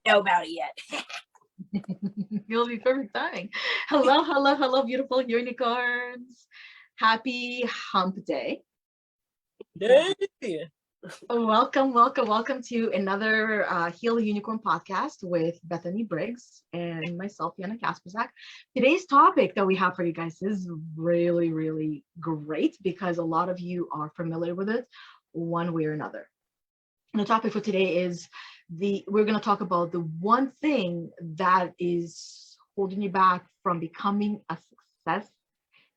know about it yet. It'll be perfect timing. Hello, beautiful unicorns. Happy hump day. Yay. Welcome to another Heal Unicorn podcast with Bethany Briggs and myself, Yana Kasperczak. Today's topic that we have for you guys is really great because a lot of you are familiar with it one way or another. And the topic for today is we're going to talk about the one thing that is holding you back from becoming a success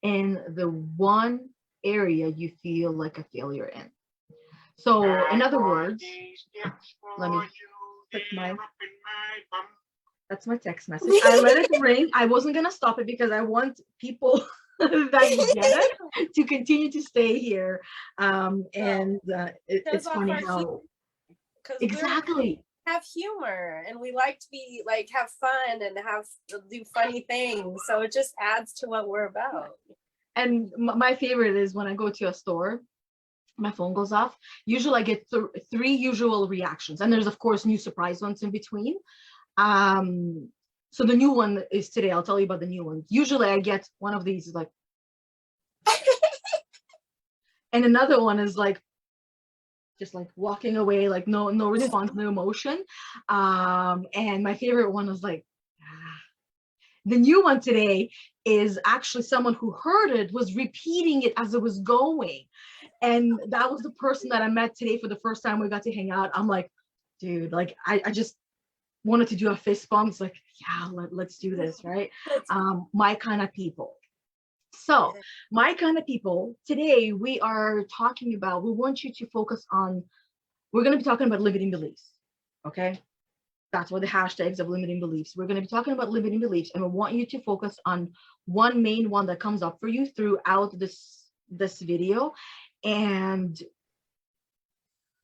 in the one area you feel like a failure in. So, in other words, let me put that's my text message. I let it ring. I wasn't going to stop it because I want people that get it to continue to stay here. It's funny how... Exactly. We have humor and we like to be like have fun and do funny things. So it just adds to what we're about. And my favorite is when I go to a store, my phone goes off. Usually I get three usual reactions, and there's of course new surprise ones in between. So the new one is today. I'll tell you about the new one. Usually I get one of these like, and another one is like just like walking away, like no response, no emotion. And my favorite one is like, the new one today is actually someone who heard it was repeating it as it was going. And that was the person that I met today for the first time. We got to hang out. I'm like, dude, like I just wanted to do a fist bump. It's like, yeah, let's do this, right? My kind of people. So my kind of people, today we want you to focus on, we're going to be talking about limiting beliefs, okay? That's what the hashtags of limiting beliefs. We're going to be talking about limiting beliefs, and we want you to focus on one main one that comes up for you throughout this video, and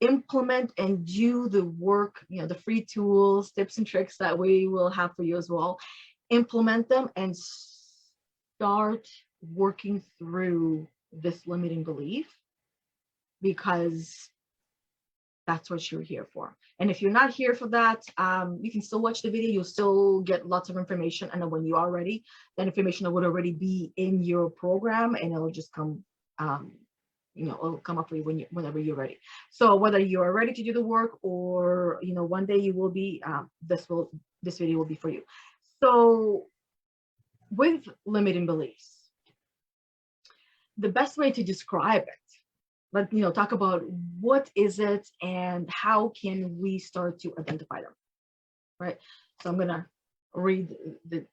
implement and do the work, the free tools, tips and tricks that we will have for you as well. Implement them and start working through this limiting belief, because that's what you're here for. And if you're not here for that, you can still watch the video. You'll still get lots of information. And then when you are ready, that information would already be in your program, and it'll just come, it'll come up for you whenever you're ready. So whether you are ready to do the work or, one day you will be, this video will be for you. So with limiting beliefs, the best way to describe it, talk about what is it and how can we start to identify them, right? So I'm gonna read the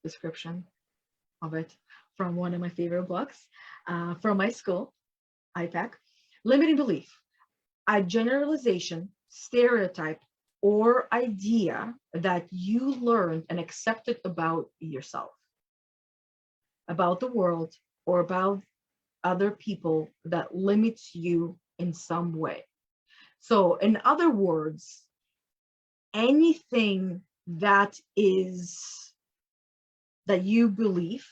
description of it from one of my favorite books from my school, IPAC. Limiting belief: a generalization, stereotype, or idea that you learned and accepted about yourself, about the world, or about other people that limits you in some way. So in other words, anything that you believe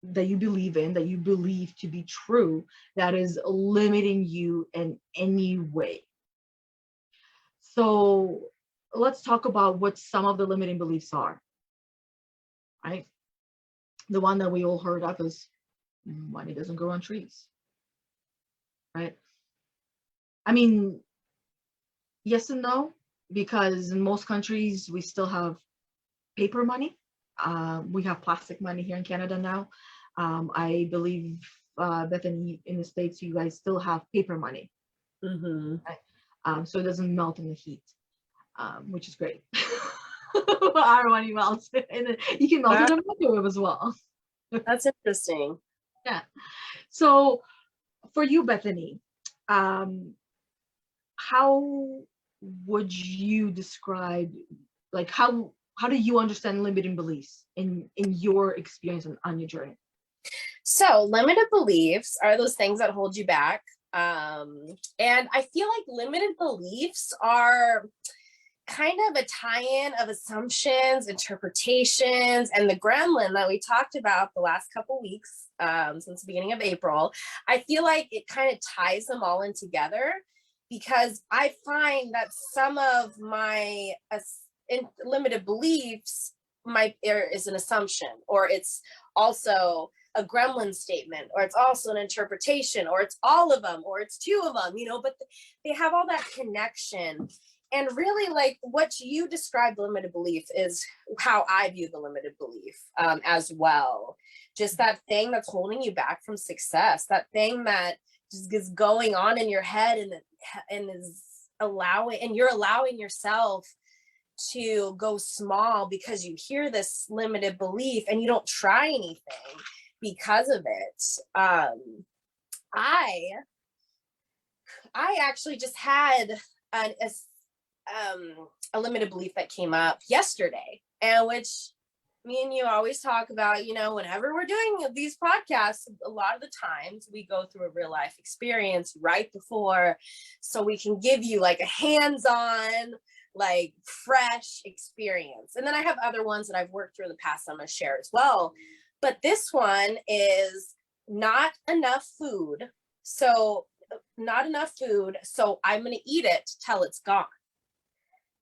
in, that you believe to be true, that is limiting you in any way. So let's talk about what some of the limiting beliefs are, right? The one that we all heard of is money doesn't grow on trees, right? I mean, yes and no, because in most countries we still have paper money. We have plastic money here in Canada now. I believe, Bethany, in the States, you guys still have paper money. Mm-hmm. Right? So it doesn't melt in the heat, which is great. Our money melts, and you can melt it in the microwave as well. That's interesting. Yeah. So for you, Bethany, how would you describe, like, how do you understand limiting beliefs in your experience on your journey? So limited beliefs are those things that hold you back. And I feel like limited beliefs are kind of a tie-in of assumptions, interpretations, and the gremlin that we talked about the last couple weeks, since the beginning of April. I feel like it kind of ties them all in together. because I find that some of my limited beliefs is an assumption, or it's also a gremlin statement, or it's also an interpretation, or it's all of them, or it's two of them, but they have all that connection. And really, like what you described limited belief is how I view the limited belief as well. Just that thing that's holding you back from success, that thing that just is going on in your head and is you're allowing yourself to go small because you hear this limited belief and you don't try anything because of it. I actually just had a limited belief that came up yesterday, and which me and you always talk about, whenever we're doing these podcasts, a lot of the times we go through a real life experience right before, so we can give you like a hands-on, like fresh experience. And then I have other ones that I've worked through in the past I'm going to share as well. But this one is not enough food. So not enough food. So I'm going to eat it till it's gone.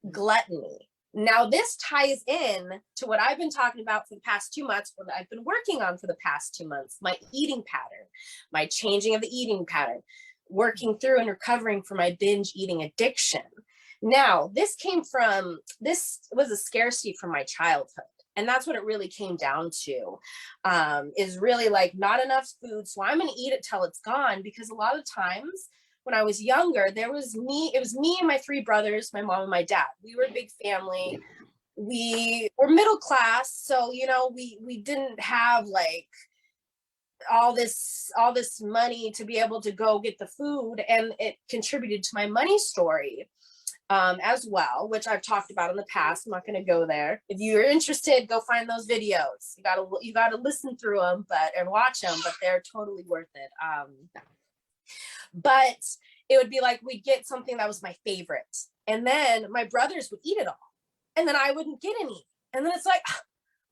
Gluttony. Now this ties in to what I've been talking about for the past 2 months, what I've been working on for the past 2 months, my eating pattern, my changing of the eating pattern, working through and recovering from my binge eating addiction. Now, this was a scarcity from my childhood. And that's what it really came down to, is really like not enough food. So I'm going to eat it till it's gone, because a lot of times when I was younger, it was me and my 3 brothers, my mom and my dad. We were a big family. We were middle class. So, we didn't have like all this money to be able to go get the food. And it contributed to my money story as well, which I've talked about in the past. I'm not going to go there. If you're interested, go find those videos. You gotta listen through them, and watch them, but they're totally worth it. But it would be like, we'd get something that was my favorite, and then my brothers would eat it all, and then I wouldn't get any. And then it's like,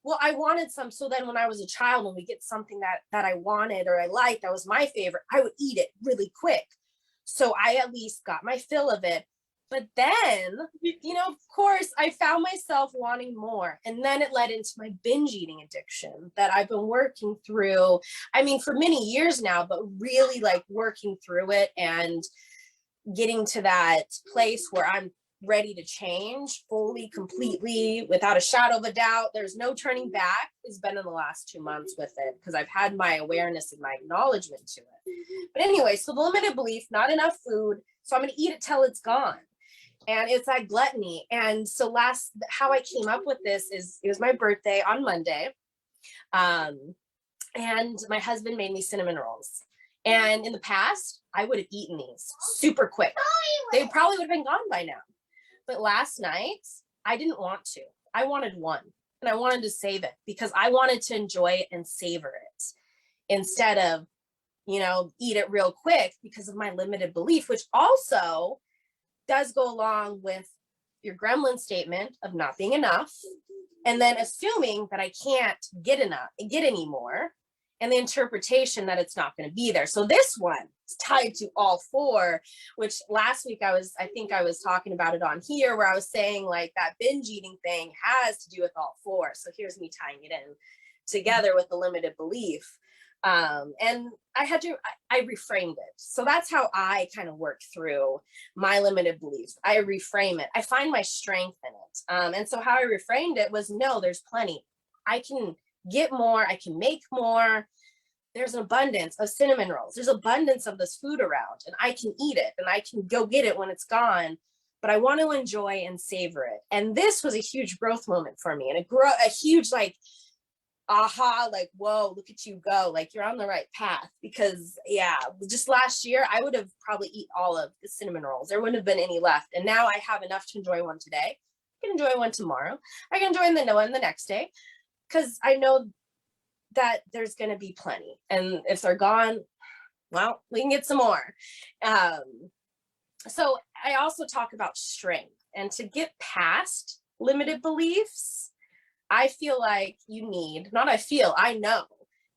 well, I wanted some. So then when I was a child, when we get something that I wanted or I liked, that was my favorite, I would eat it really quick. So I at least got my fill of it. But then, of course, I found myself wanting more. And then it led into my binge eating addiction that I've been working through, for many years now, but really like working through it and getting to that place where I'm ready to change fully, completely, without a shadow of a doubt. There's no turning back. It's been in the last 2 months with it, because I've had my awareness and my acknowledgement to it. But anyway, so the limited belief, not enough food. So I'm going to eat it till it's gone. And it's that gluttony. And so how I came up with this is, it was my birthday on Monday. And my husband made me cinnamon rolls. And in the past, I would have eaten these super quick. They probably would have been gone by now. But last night, I didn't want to. I wanted one. And I wanted to save it, because I wanted to enjoy it and savor it instead of, eat it real quick, because of my limited belief, which also does go along with your gremlin statement of not being enough, and then assuming that I can't get any more, and the interpretation that it's not going to be there. So this one is tied to all 4, which last week I think I was talking about it on here, where I was saying like that binge eating thing has to do with all 4. So here's me tying it in together with the limited belief. And I reframed it. So that's how I kind of work through my limited beliefs. I reframe it. I find my strength in it. And so how I reframed it was, no, there's plenty. I can get more. I can make more. There's an abundance of cinnamon rolls. There's abundance of this food around, and I can eat it, and I can go get it when it's gone, but I want to enjoy and savor it. And this was a huge growth moment for me, and a huge like, aha, like, whoa, look at you go, like you're on the right path. Because just last year I would have probably eat all of the cinnamon rolls. There wouldn't have been any left. And now I have enough to enjoy one today. I can enjoy one tomorrow. I can enjoy one the next day, because I know that there's going to be plenty. And if they're gone, well, we can get some more. So I also talk about strength, and to get past limited beliefs, I feel like I know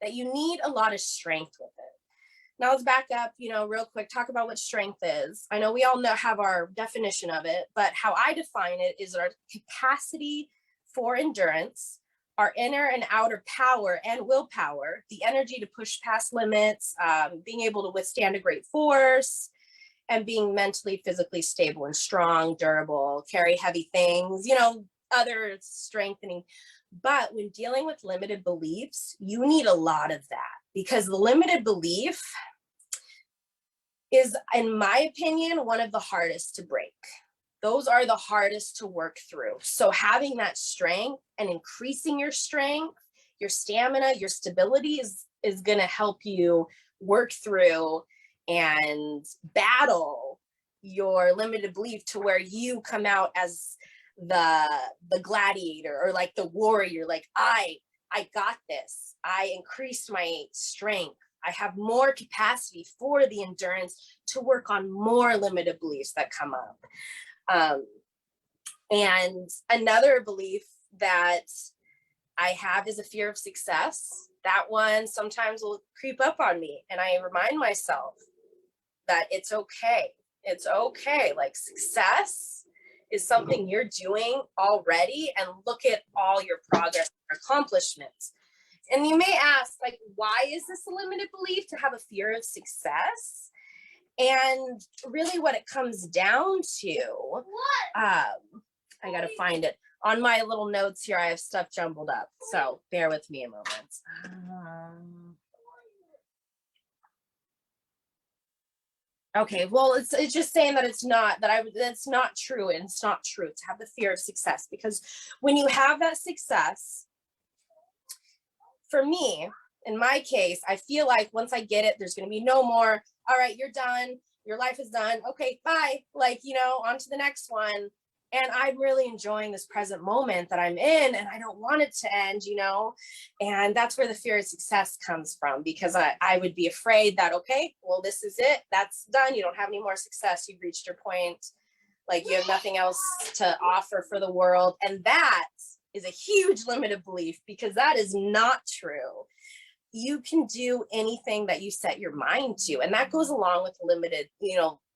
that you need a lot of strength with it. Now let's back up, real quick, talk about what strength is. I know we all have our definition of it, but how I define it is our capacity for endurance, our inner and outer power and willpower, the energy to push past limits, being able to withstand a great force, and being mentally, physically stable and strong, durable, carry heavy things, other strengthening. But when dealing with limited beliefs, you need a lot of that, because the limited belief is, in my opinion, one of the hardest to break. Those are the hardest to work through. So having that strength and increasing your strength, your stamina, your stability is going to help you work through and battle your limited belief to where you come out as the gladiator, or like the warrior, like I got this. I increased my strength. I have more capacity for the endurance to work on more limited beliefs that come up. And another belief that I have is a fear of success. That one sometimes will creep up on me, and I remind myself that it's okay. It's okay. Like, success is something you're doing already, and look at all your progress and accomplishments. And you may ask, like, why is this a limited belief to have a fear of success? And really what it comes down to, I gotta find it. On my little notes here, I have stuff jumbled up, so bear with me a moment. Okay, well, it's just saying that it's not true, and it's not true to have the fear of success, because when you have that success, for me, in my case, I feel like once I get it, there's going to be no more, all right, you're done, your life is done, okay, bye, like, on to the next one. And I'm really enjoying this present moment that I'm in, and I don't want it to end, and that's where the fear of success comes from, because I would be afraid that, okay, well, this is it, that's done, you don't have any more success, you've reached your point, like, you have nothing else to offer for the world. And that is a huge limited belief, because that is not true. You can do anything that you set your mind to, and that goes along with limited,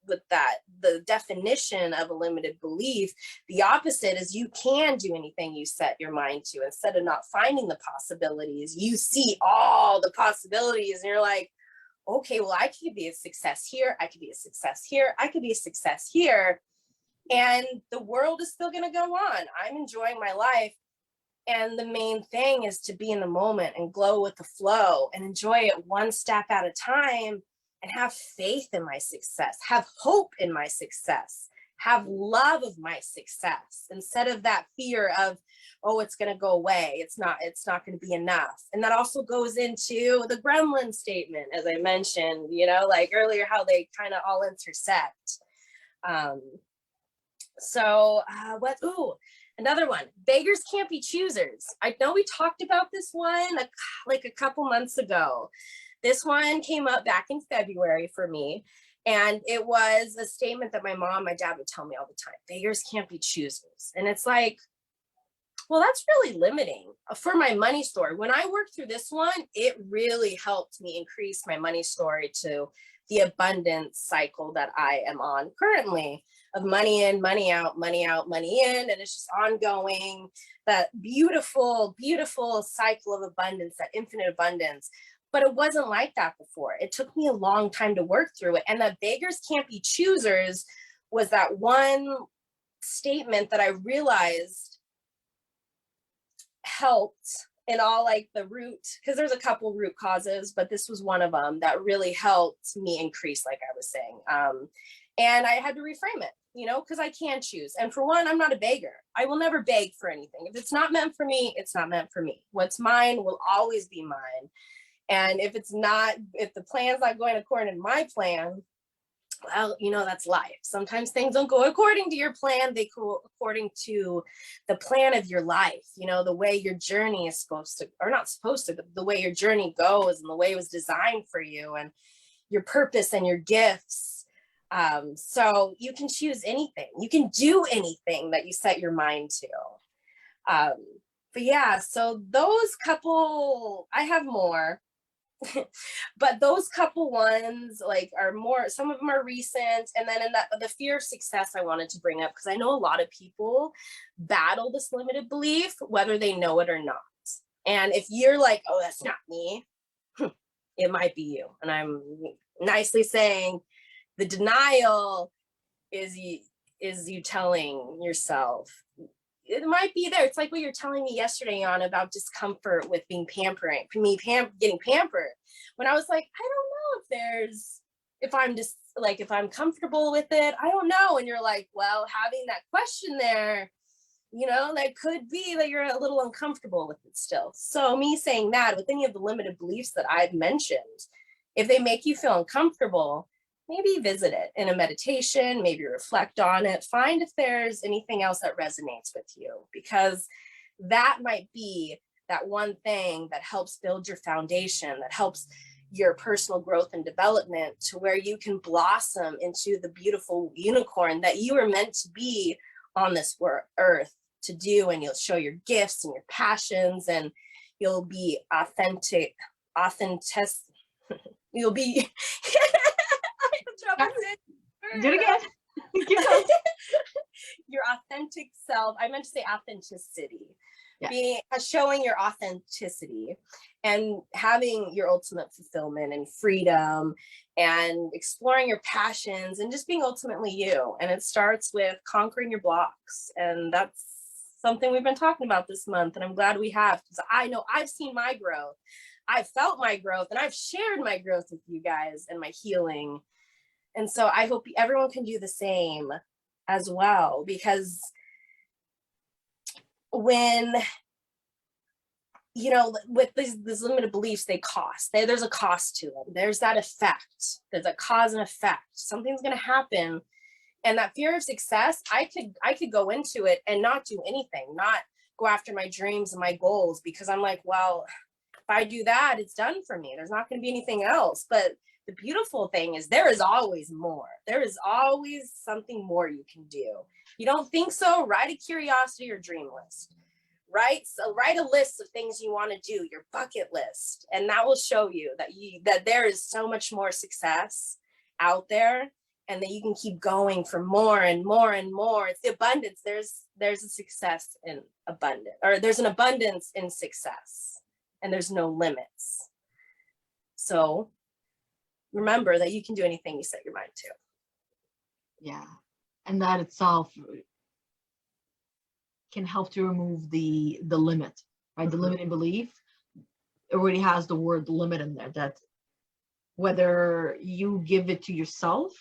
with that, the definition of a limited belief. The opposite is you can do anything you set your mind to. Instead of not finding the possibilities, you see all the possibilities, and you're like, okay, well, I could be a success here, I could be a success here, I could be a success here, and the world is still going to go on. I'm enjoying my life. And the main thing is to be in the moment and glow with the flow and enjoy it one step at a time, and have faith in my success, have hope in my success, have love of my success, instead of that fear of, oh, it's going to go away, it's not going to be enough. And that also goes into the gremlin statement, as I mentioned, like earlier, how they kind of all intersect. Another one, beggars can't be choosers. I know we talked about this one like a couple months ago. This one came up back in February for me, and it was a statement that my mom, my dad would tell me all the time: beggars can't be choosers. And it's like, well, that's really limiting for my money story. When I worked through this one, it really helped me increase my money story to the abundance cycle that I am on currently, of money in, money out, money out, money in. And it's just ongoing, that beautiful, beautiful cycle of abundance, that infinite abundance. But it wasn't like that before. It took me a long time to work through it. And that beggars can't be choosers was that one statement that I realized helped in all, like, the root, because there's a couple root causes, but this was one of them that really helped me increase, like I was saying. And I had to reframe it, because I can choose. And for one, I'm not a beggar. I will never beg for anything. If it's not meant for me, it's not meant for me. What's mine will always be mine. And if the plan's not going according to my plan, well, that's life. Sometimes things don't go according to your plan. They go according to the plan of your life, the way your journey is supposed to, or not supposed to, but the way your journey goes, and the way it was designed for you, and your purpose and your gifts. So you can choose anything. You can do anything that you set your mind to. But yeah, so those couple, I have more. But those couple ones like are more, some of them are recent. And then in that, the fear of success I wanted to bring up, because I know a lot of people battle this limited belief, whether they know it or not. And if you're like, oh, that's not me, it might be you. And I'm nicely saying the denial is you telling yourself, it might be there. It's like what you're telling me yesterday, Yana, about discomfort with being getting pampered. When I was like, I don't know if I'm just like, if I'm comfortable with it, I don't know. And you're like, well, having that question there, that could be that you're a little uncomfortable with it still. So me saying that with any of the limited beliefs that I've mentioned, if they make you feel uncomfortable, maybe visit it in a meditation, maybe reflect on it, find if there's anything else that resonates with you, because that might be that one thing that helps build your foundation, that helps your personal growth and development to where you can blossom into the beautiful unicorn that you are meant to be on this earth to do. And you'll show your gifts and your passions, and you'll be authentic. You'll be do it again. Your authentic self. I meant to say authenticity. Yeah. Showing your authenticity and having your ultimate fulfillment and freedom and exploring your passions and just being ultimately you. And it starts with conquering your blocks. And that's something we've been talking about this month. And I'm glad we have, because I know I've seen my growth. I've felt my growth, and I've shared my growth with you guys and my healing. And so I hope everyone can do the same as well, because when, with these limited beliefs, they cost. There's a cost to them. There's that effect. There's a cause and effect. Something's going to happen. And that fear of success, I could go into it and not do anything, not go after my dreams and my goals, because I'm like, well, if I do that, it's done for me. There's not going to be anything else. But the beautiful thing is there is always more. There is always something more you can do. You don't think so? Write a curiosity or dream list. Write a list of things you want to do, your bucket list, and that will show you that there is so much more success out there, and that you can keep going for more and more and more. It's the abundance. There's a success in abundance, or there's an abundance in success, and there's no limits. So remember that you can do anything you set your mind to. Yeah. And that itself can help to remove the limit, right? The limiting belief already has the word limit in there, that whether you give it to yourself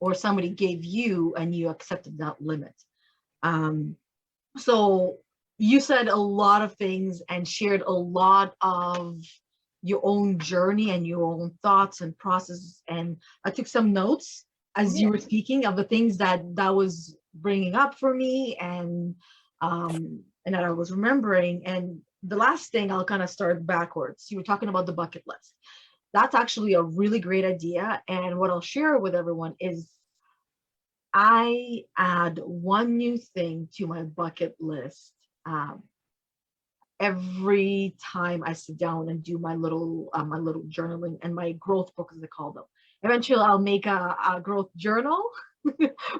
or somebody gave you and you accepted that limit. So you said a lot of things and shared a lot of your own journey and your own thoughts and processes. And I took some notes as you were speaking of the things that was bringing up for me, and that I was remembering. And the last thing, I'll kind of start backwards. You were talking about the bucket list. That's actually a really great idea. And what I'll share with everyone is I add one new thing to my bucket list every time I sit down and do my little journaling and my growth book, as I call them. Eventually, I'll make a growth journal,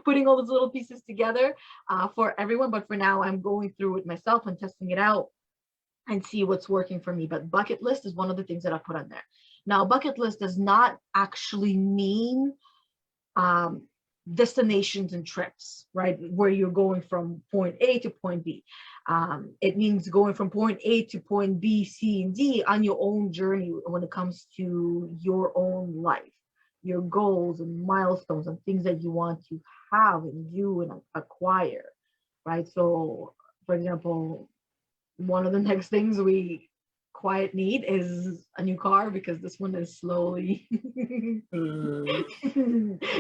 putting all those little pieces together for everyone. But for now, I'm going through it myself and testing it out and see what's working for me. But bucket list is one of the things that I put on there. Now, bucket list does not actually mean destinations and trips, right? Where you're going from point A to point B. It means going from point A to point B, C, and D on your own journey when it comes to your own life, your goals and milestones and things that you want to have and do and acquire, right? So, for example, one of the next things we quiet need is a new car, because this one is slowly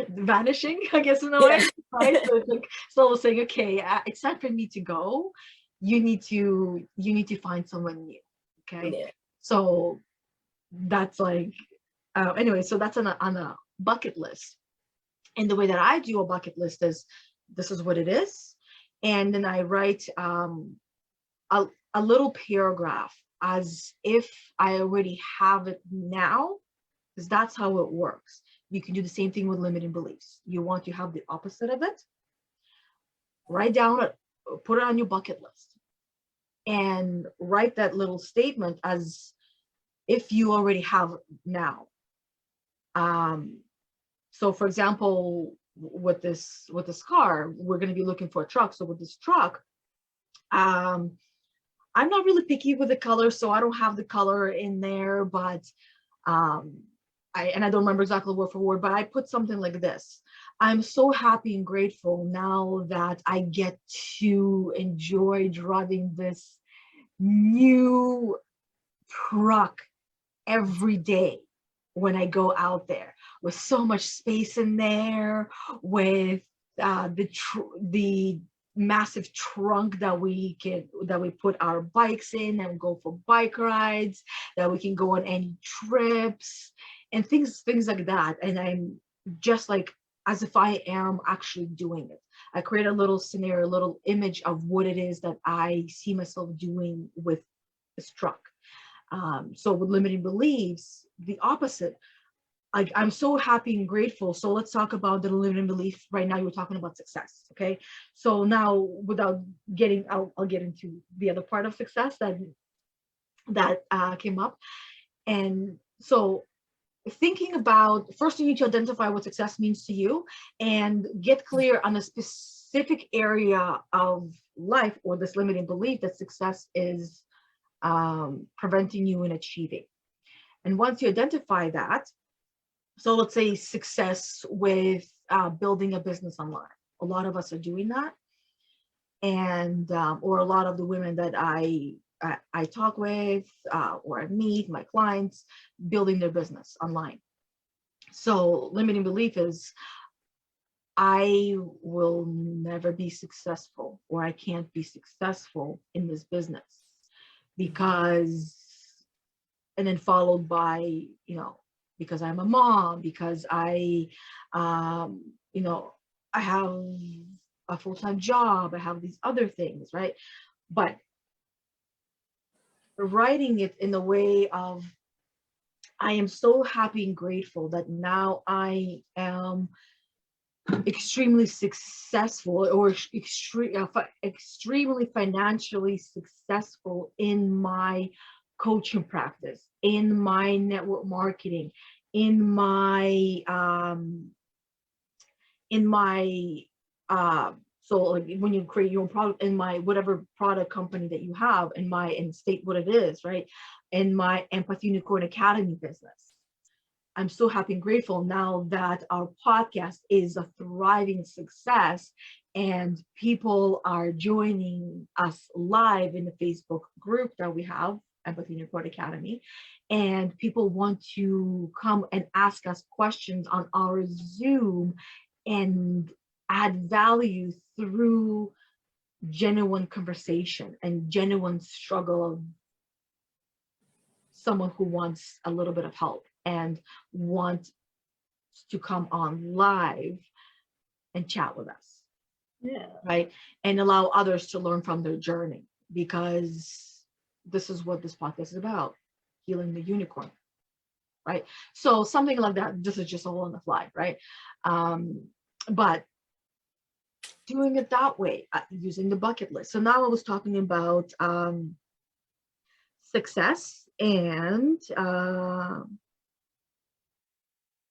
vanishing, I guess, in a way, right? So it's like slowly saying, okay, it's time for me to go. You need to find someone new. Okay. Yeah. So that's like, anyway, so that's on a bucket list. And the way that I do a bucket list is, this is what it is. And then I write a little paragraph as if I already have it now, because that's how it works. You can do the same thing with limiting beliefs. You want to have the opposite of it, write down it, put it on your bucket list, and write that little statement as if you already have it now. So for example, with this car, we're going to be looking for a truck. So with this truck, I'm not really picky with the color, so I don't have the color in there, but I don't remember exactly word for word, but I put something like this: I'm so happy and grateful now that I get to enjoy driving this new truck every day when I go out there, with so much space in there, with the massive trunk that we put our bikes in and go for bike rides, that we can go on any trips and things like that. And I'm just like, as if I am actually doing it. I create a little scenario, a little image of what it is that I see myself doing with this truck. So with limiting beliefs, the opposite. I'm so happy and grateful. So let's talk about the limiting belief. Right now, you're talking about success. Okay. So now, without getting, I'll get into the other part of success that came up. And so thinking about, first you need to identify what success means to you and get clear on a specific area of life or this limiting belief that success is preventing you in achieving. And once you identify that, so let's say success with building a business online. A lot of us are doing that. And or a lot of the women that I talk with or I meet, my clients, building their business online. So limiting belief is, I will never be successful, or I can't be successful in this business because, and then followed by, because I'm a mom, because I have a full-time job, I have these other things, right? But writing it in the way of, I am so happy and grateful that now I am extremely successful, or extremely financially successful in my coaching practice, in my network marketing, in my so like when you create your own product, in my whatever product company that you have, and state what it is, right? In my Empathy Unicorn Academy business. I'm so happy and grateful now that our podcast is a thriving success and people are joining us live in the Facebook group that we have, Empathy Unicorn Academy, and people want to come and ask us questions on our Zoom and add value through genuine conversation and genuine struggle of someone who wants a little bit of help and wants to come on live and chat with us. Yeah. Right. And allow others to learn from their journey, because this is what this podcast is about, healing the unicorn. Right. So something like that. This is just all on the fly. Right. But doing it that way, using the bucket list. So now I was talking about success, and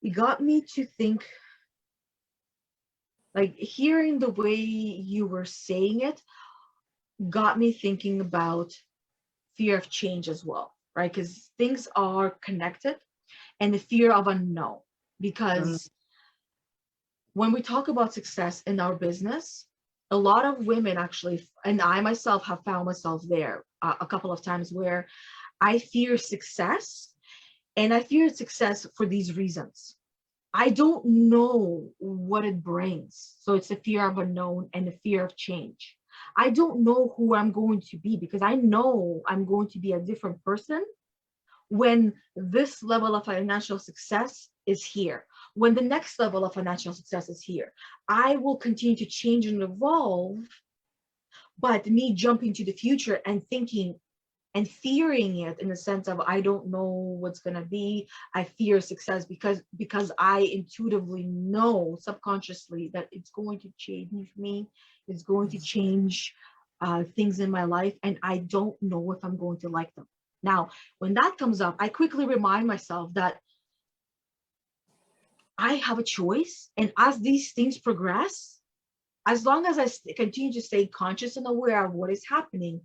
it got me to think, like hearing the way you were saying it got me thinking about fear of change as well, right? Because things are connected, and the fear of unknown. Because when we talk about success in our business, a lot of women actually, and I myself have found myself there a couple of times, where I fear success, and I fear success for these reasons. I don't know what it brings. So it's the fear of unknown and the fear of change. I don't know who I'm going to be, because I know I'm going to be a different person when this level of financial success is here. When the next level of financial success is here, I will continue to change and evolve. But me jumping to the future and thinking and fearing it in the sense of I don't know what's going to be. I fear success because I intuitively know subconsciously that it's going to change me. It's going to change things in my life, and I don't know if I'm going to like them. Now, when that comes up, I quickly remind myself that I have a choice, and as these things progress, as long as I continue to stay conscious and aware of what is happening,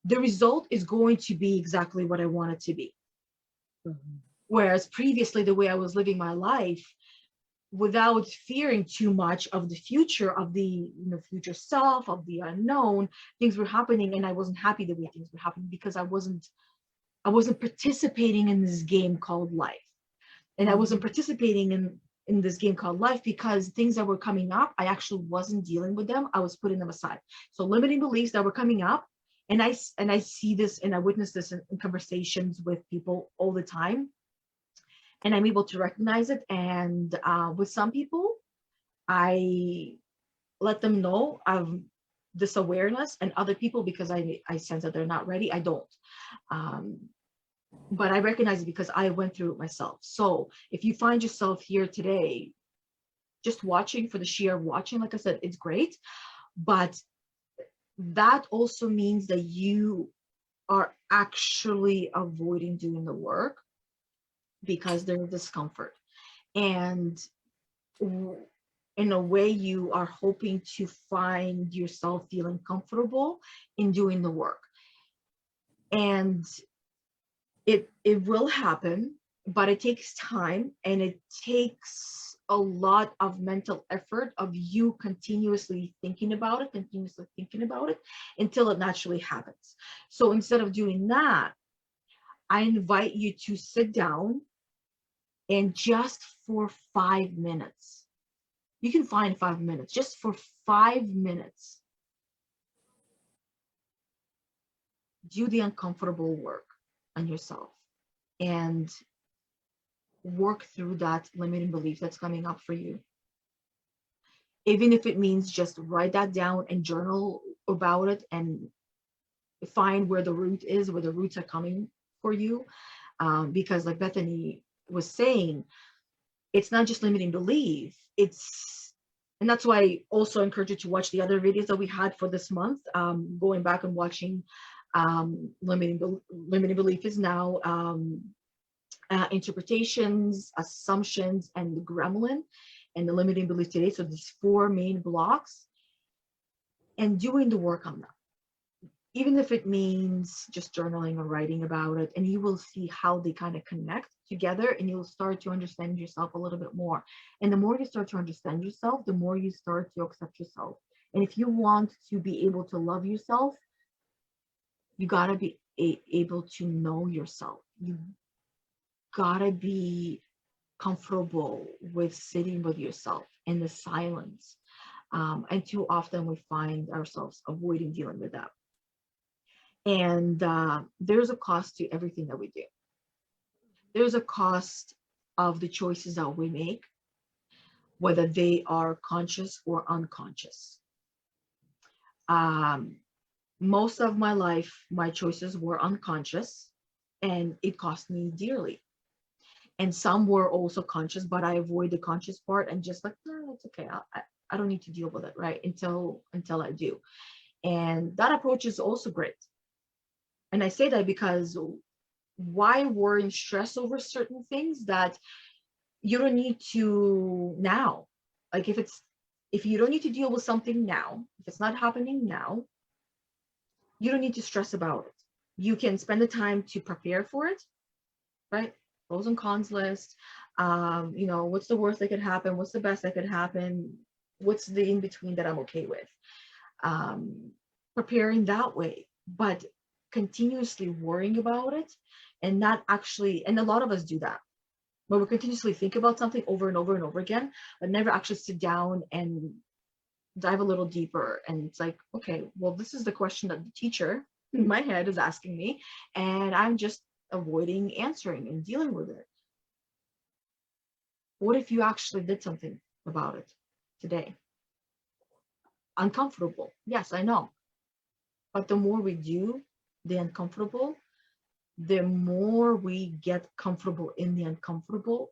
the result is going to be exactly what I want it to be. Mhm. Whereas previously, the way I was living my life, without fearing too much of the future, of the future self, of the unknown, things were happening, and I wasn't happy the way things were happening because I wasn't participating in this game called life. And I wasn't participating in this game called life because things that were coming up, I actually wasn't dealing with them. I was putting them aside. So limiting beliefs that were coming up, and I see this and I witness this in conversations with people all the time, and I'm able to recognize it. And with some people, I let them know of this awareness, and other people, because I sense that they're not ready, I don't. Um, but I recognize it because I went through it myself. So if you find yourself here today, just watching for the sheer watching, like I said, it's great. But that also means that you are actually avoiding doing the work because there's discomfort. And in a way, you are hoping to find yourself feeling comfortable in doing the work. And it will happen, but it takes time, and it takes a lot of mental effort of you continuously thinking about it until it naturally happens. So instead of doing that, I invite you to sit down and just for 5 minutes, you can find 5 minutes, just for 5 minutes, do the uncomfortable work on yourself and work through that limiting belief that's coming up for you. Even if it means just write that down and journal about it and find where the root is, where the roots are coming for you. Because like Bethany was saying, it's not just limiting belief, and that's why I also encourage you to watch the other videos that we had for this month. Going back and watching limiting belief is now interpretations, assumptions, and the gremlin, and the limiting belief today. So these four main blocks, and doing the work on them, even if it means just journaling or writing about it, and you will see how they kind of connect together, and you'll start to understand yourself a little bit more. And the more you start to understand yourself, the more you start to accept yourself. And if you want to be able to love yourself, you gotta be able to know yourself. You gotta be comfortable with sitting with yourself in the silence. And too often we find ourselves avoiding dealing with that. And there's a cost to everything that we do. There's a cost of the choices that we make, whether they are conscious or unconscious. Most of my life, my choices were unconscious, and it cost me dearly. And some were also conscious, but I avoid the conscious part and just like, no, it's okay. I don't need to deal with it, right? Until I do. And that approach is also great. And I say that because why worry and stress over certain things that you don't need to now? Like if you don't need to deal with something now, if it's not happening now, you don't need to stress about it. You can spend the time to prepare for it, right? Pros and cons list. What's the worst that could happen? What's the best that could happen? What's the in between that I'm okay with? Preparing that way, but continuously worrying about it and not actually, and a lot of us do that, but we continuously think about something over and over and over again, but never actually sit down and dive a little deeper. And it's like, okay, well, this is the question that the teacher in my head is asking me, and I'm just avoiding answering and dealing with it. What if you actually did something about it today? Uncomfortable, yes, I know. But the more we do, the uncomfortable, the more we get comfortable in the uncomfortable.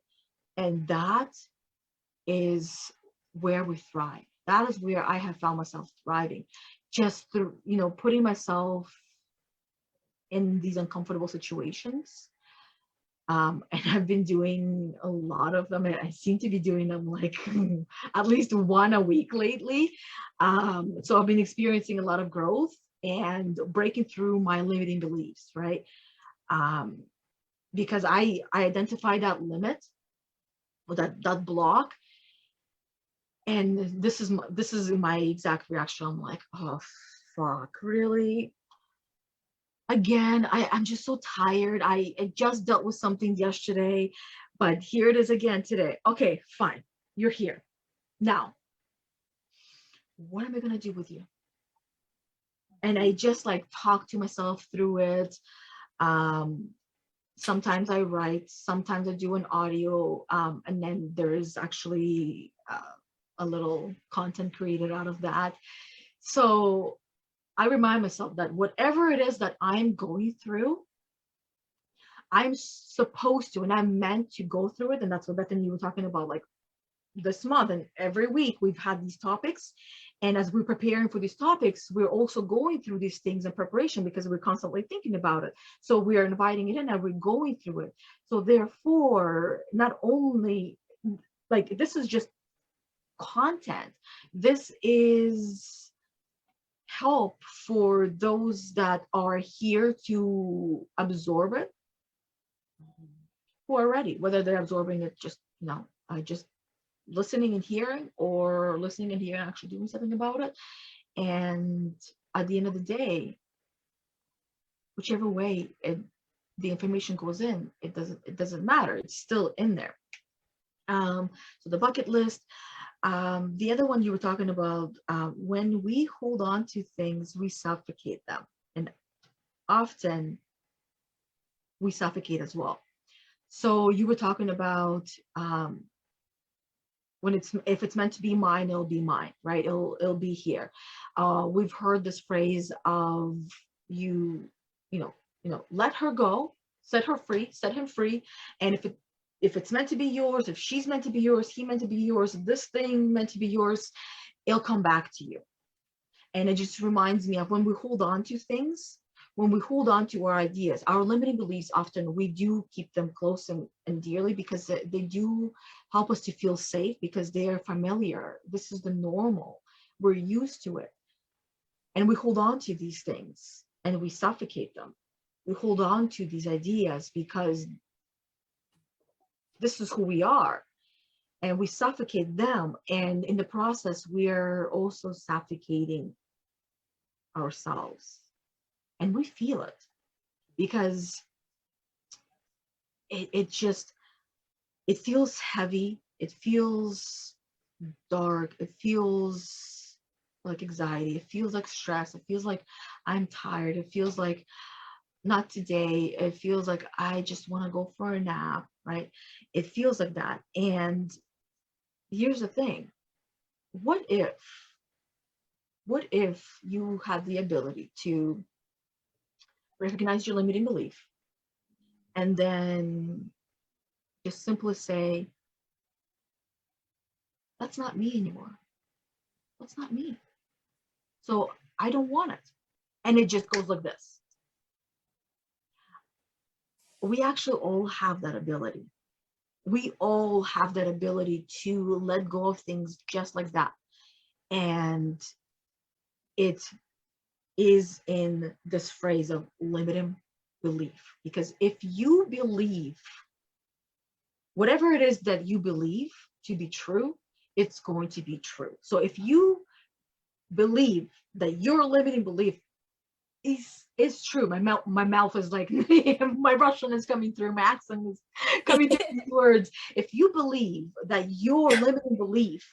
And that is where we thrive. That is where I have found myself thriving, just through, putting myself in these uncomfortable situations. And I've been doing a lot of them. I seem to be doing them like at least one a week lately. So I've been experiencing a lot of growth and breaking through my limiting beliefs, right? Because I identify that limit, or that block, and this is my exact reaction. I'm like, oh fuck, really? Again, I'm just so tired. I just dealt with something yesterday, but here it is again today. Okay, fine. You're here. Now, what am I going to do with you? And I just like talk to myself through it. Sometimes I write, sometimes I do an audio, and then there is actually a little content created out of that. So I remind myself that whatever it is that I'm going through, I'm supposed to, and I'm meant to go through it. And that's what Bethany, you were talking about, like this month and every week we've had these topics. And as we're preparing for these topics, we're also going through these things in preparation because we're constantly thinking about it. So we are inviting it in and we're going through it. So therefore, not only like this is just content, this is help for those that are here to absorb it, who are ready, whether they're absorbing it just just listening and hearing, or listening and hearing and actually doing something about it. And at the end of the day, whichever way the information goes in, it doesn't matter, it's still in there. So the bucket list. The other one you were talking about, when we hold on to things, we suffocate them. And often we suffocate as well. So you were talking about if it's meant to be mine, it'll be mine, right? It'll be here. We've heard this phrase of let her go, set her free, set him free. And if it's meant to be yours, if she's meant to be yours, he meant to be yours, this thing meant to be yours, it'll come back to you. And it just reminds me of when we hold on to things, when we hold on to our ideas, our limiting beliefs, often we do keep them close and dearly because they do help us to feel safe because they are familiar. This is the normal. We're used to it. And we hold on to these things and we suffocate them. We hold on to these ideas because this is who we are. And we suffocate them. And in the process, we're also suffocating ourselves. And we feel it because it feels heavy. It feels dark. It feels like anxiety. It feels like stress. It feels like I'm tired. It feels like not today. It feels like I just want to go for a nap, right? It feels like that. And here's the thing. What if you had the ability to recognize your limiting belief and then just simply say, that's not me anymore. That's not me. So I don't want it. And it just goes like this. We actually all have that ability. We all have that ability to let go of things just like that. And it is in this phrase of limiting belief. Because if you believe whatever it is that you believe to be true, it's going to be true. So if you believe that your limiting belief is true, my mouth is like my Russian is coming through, my accent is coming through these words. If you believe that your limiting belief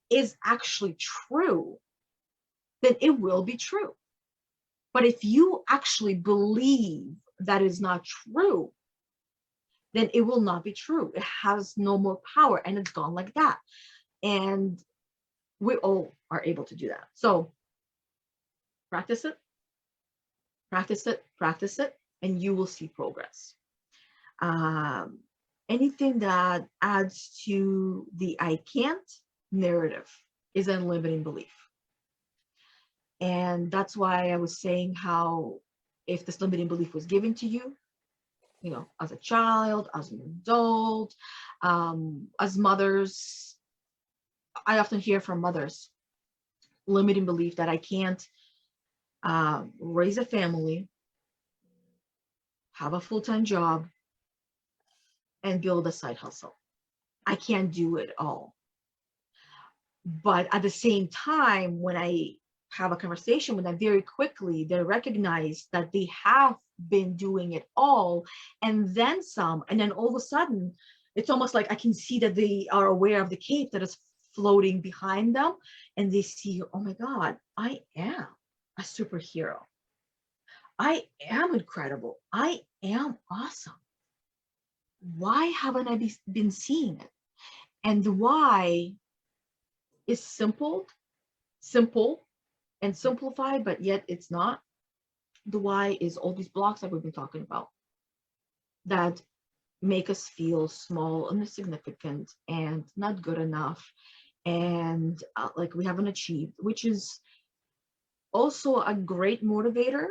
is actually true, then it will be true. But if you actually believe that is not true, then it will not be true. It has no more power and it's gone like that. And we all are able to do that. So practice it, practice it, practice it, and you will see progress. Anything that adds to the I can't narrative is a limiting belief. And that's why I was saying how if this limiting belief was given to you, you know, as a child, as an adult, as mothers, I often hear from mothers limiting belief that I can't raise a family, have a full-time job, and build a side hustle. I can't do it all. But at the same time, when I have a conversation with them, very quickly they recognize that they have been doing it all and then some. And then all of a sudden, it's almost like I can see that they are aware of the cape that is floating behind them. And they see, oh my God, I am a superhero. I am incredible. I am awesome. Why haven't I been seeing it? And the why is simple and simplified, but yet it's not. The why is all these blocks that we've been talking about that make us feel small and insignificant and not good enough, and like we haven't achieved, which is also a great motivator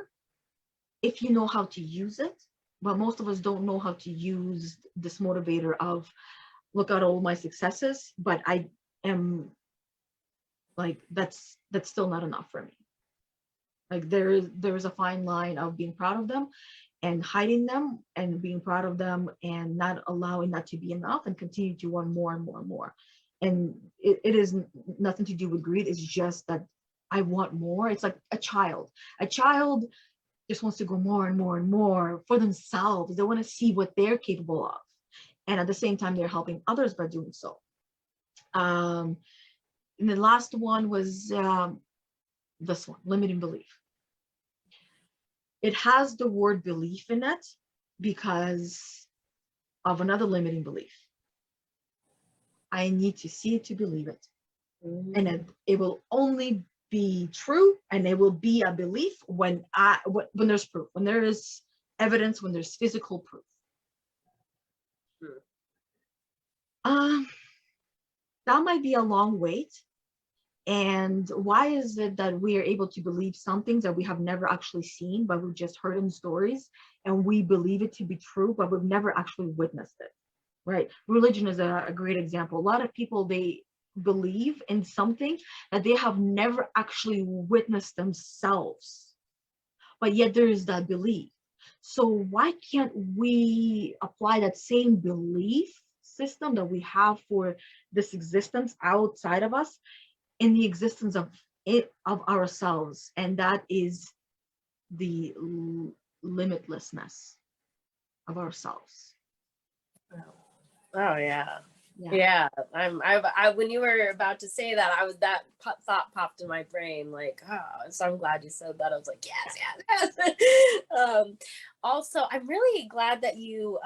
if you know how to use it. But most of us don't know how to use this motivator of look at all my successes, but I am like, that's still not enough for me. Like there is a fine line of being proud of them and hiding them, and being proud of them and not allowing that to be enough and continue to want more and more and more. And it is nothing to do with greed. It's just that I want more. It's like a child just wants to go more and more and more for themselves. They want to see what they're capable of, and at the same time they're helping others by doing so. And the last one was this one, limiting belief. It has the word belief in it because of another limiting belief. I need to see it to believe it. And it will only be true, and it will be a belief when there's proof, when there is evidence, when there's physical proof. That might be a long wait. And why is it that we are able to believe some things that we have never actually seen, but we've just heard in stories, and we believe it to be true, but we've never actually witnessed it, right? Religion is a great example. A lot of people, they believe in something that they have never actually witnessed themselves, but yet there is that belief. So why can't we apply that same belief system that we have for this existence outside of us in the existence of ourselves? And that is the limitlessness of ourselves. Oh yeah. I when you were about to say that, thought popped in my brain, like, oh, so I'm glad you said that. I was like, yes. Also, I'm really glad that you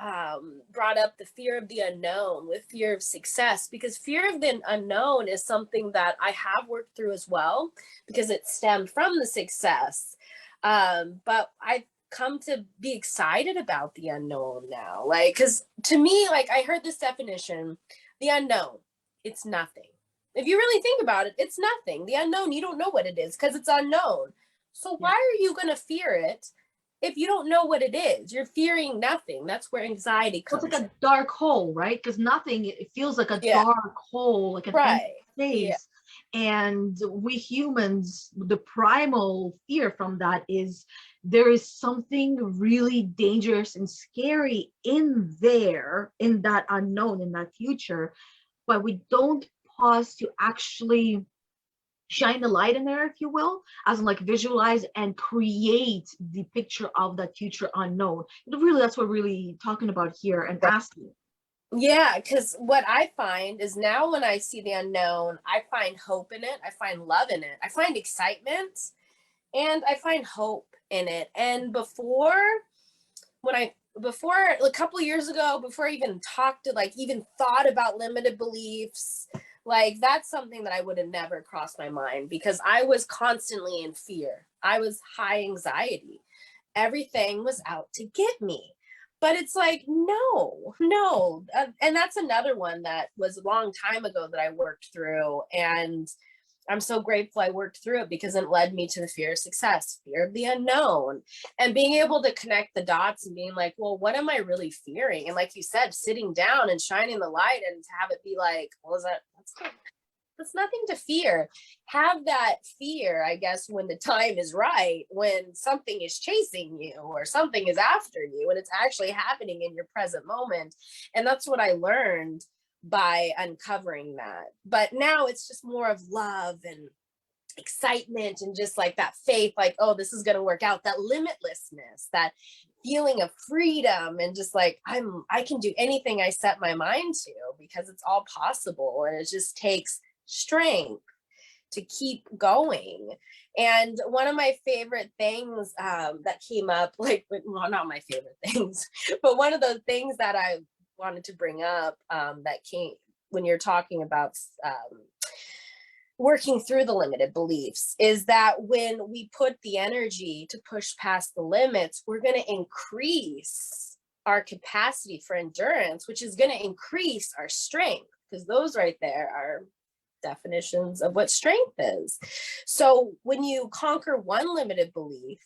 brought up the fear of the unknown with fear of success, because fear of the unknown is something that I have worked through as well, because it stemmed from the success. But I come to be excited about the unknown now, like, because to me, like, I heard this definition, the unknown, it's nothing. If you really think about it, it's nothing. The unknown, you don't know what it is because it's unknown. So why are you going to fear it if you don't know what it is? You're fearing nothing. That's where anxiety comes. It's like a dark hole, right? Because nothing, it feels like a dark hole, like an empty space. And we humans, the primal fear from that is there is something really dangerous and scary in there, in that unknown, in that future, but we don't pause to actually shine the light in there, if you will, as in like visualize and create the picture of that future unknown. Really, that's what we're really talking about here and asking. Yeah, because what I find is now when I see the unknown, I find hope in it. I find love in it. I find excitement, and I find hope in it. And before a couple years ago, before I even even thought about limited beliefs, like that's something that I would have never crossed my mind, because I was constantly in fear. I was high anxiety. everything was out to get me. But it's like, no. And that's another one that was a long time ago that I worked through. And I'm so grateful I worked through it, because it led me to the fear of success, fear of the unknown, and being able to connect the dots and being like, well, what am I really fearing? And like you said, sitting down and shining the light, and to have it be like, well, that's nothing to fear. Have that fear, I guess, when the time is right, when something is chasing you or something is after you, and it's actually happening in your present moment. And that's what I learned by uncovering that. But now it's just more of love and excitement and just like that faith, like, oh, this is going to work out, that limitlessness, that feeling of freedom, and just like, I can do anything I set my mind to, because it's all possible. And it just takes strength to keep going. And one of my favorite things that came up, like, well, not my favorite things, but one of those things that I wanted to bring up that came when you're talking about working through the limited beliefs, is that when we put the energy to push past the limits, we're going to increase our capacity for endurance, which is going to increase our strength, because those right there are definitions of what strength is. So when you conquer one limited belief,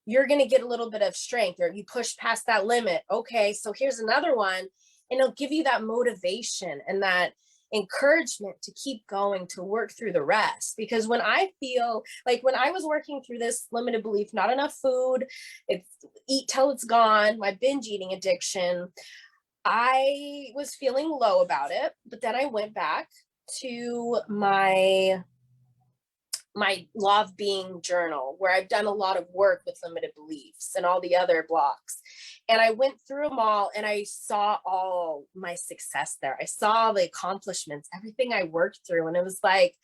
you're going to get a little bit of strength, or you push past that limit. Okay, so here's another one. And it'll give you that motivation and that encouragement to keep going, to work through the rest. Because when I feel like, when I was working through this limited belief, not enough food, it's eat till it's gone, my binge eating addiction, I was feeling low about it. But then I went back to my Law of Being journal, where I've done a lot of work with limited beliefs and all the other blocks. And I went through them all, and I saw all my success there. I saw the accomplishments, everything I worked through. And it was like,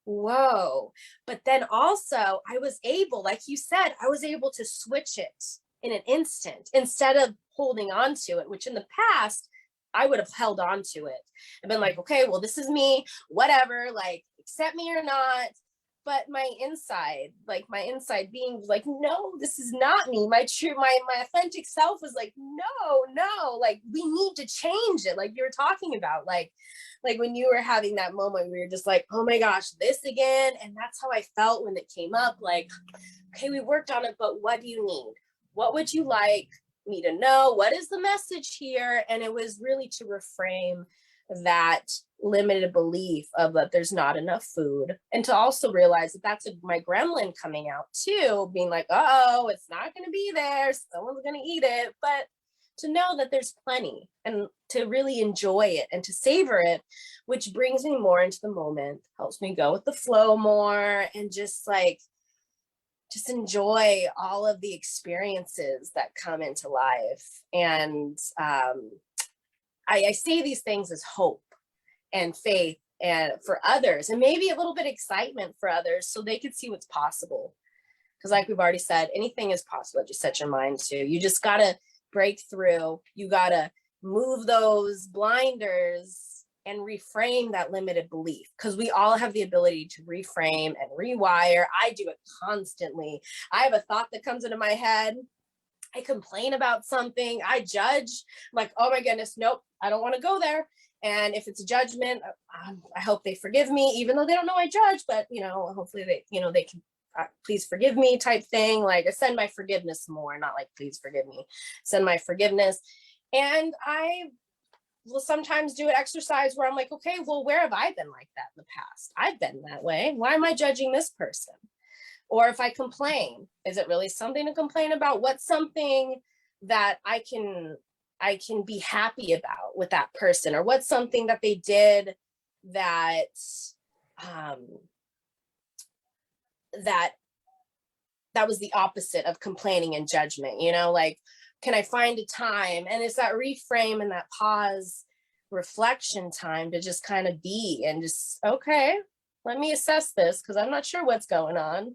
whoa. But then also I was able, like you said, I was able to switch it in an instant, instead of holding on to it, which in the past I would have held on to it and been like, okay, well, this is me, whatever, like, accept me or not. But my inside being was like, no, this is not me. My authentic self was like, no, like, we need to change it. Like you were talking about, like when you were having that moment where you're just like, oh my gosh, this again. And that's how I felt when it came up. Like, okay, we worked on it, but what do you need? What would you like me to know? What is the message here? And it was really to reframe that limited belief of that there's not enough food, and to also realize that that's my gremlin coming out too, being like, oh, it's not going to be there, someone's going to eat it. But to know that there's plenty, and to really enjoy it and to savor it, which brings me more into the moment, helps me go with the flow more, and just enjoy all of the experiences that come into life. And I say these things as hope and faith, and for others, and maybe a little bit of excitement for others, so they could see what's possible. Because like we've already said, anything is possible if you set your mind to. You just got to break through. You got to move those blinders and reframe that limited belief, because we all have the ability to reframe and rewire. I do it constantly. I have a thought that comes into my head, I complain about something, I judge, I'm like, oh my goodness, nope, I don't want to go there. And if it's a judgment, I hope they forgive me, even though they don't know I judge, but hopefully they can please forgive me type thing. Like, I send my forgiveness more, not like, please forgive me, send my forgiveness. And I will sometimes do an exercise where I'm like, okay, well, where have I been like that in the past? I've been that way. Why am I judging this person? Or if I complain, is it really something to complain about? What's something that I can be happy about with that person? Or what's something that they did that that was the opposite of complaining and judgment? Like, can I find a time? And it's that reframe and that pause reflection time to just kind of be and just, okay, let me assess this, because I'm not sure what's going on.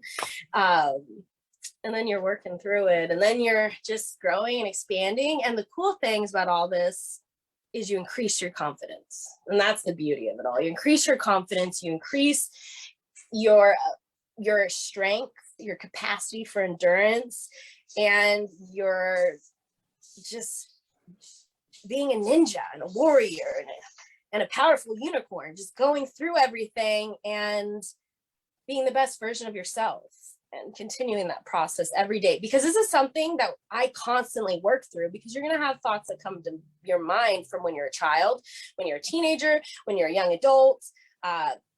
And then you're working through it, and then you're just growing and expanding. And the cool things about all this is you increase your confidence. And that's the beauty of it all. You increase your confidence, you increase your strength, your capacity for endurance. and you're just being a ninja and a warrior and a powerful unicorn, just going through everything and being the best version of yourself and continuing that process every day. Because this is something that I constantly work through, because you're going to have thoughts that come to your mind from when you're a child, when you're a teenager, when you're a young adult,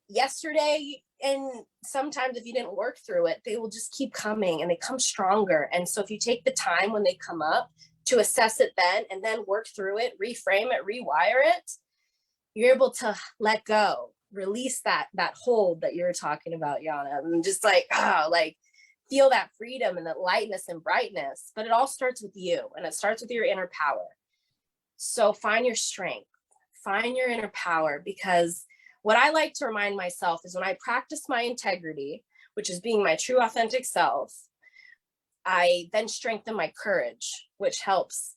yesterday. And sometimes if you didn't work through it, they will just keep coming and they come stronger. And so if you take the time when they come up to assess it then, and then work through it, reframe it, rewire it, you're able to let go, release that hold that you're talking about, Yana, and just like feel that freedom and that lightness and brightness. But it all starts with you, and it starts with your inner power. So find your strength, find your inner power, because what I like to remind myself is when I practice my integrity, which is being my true authentic self, I then strengthen my courage, which helps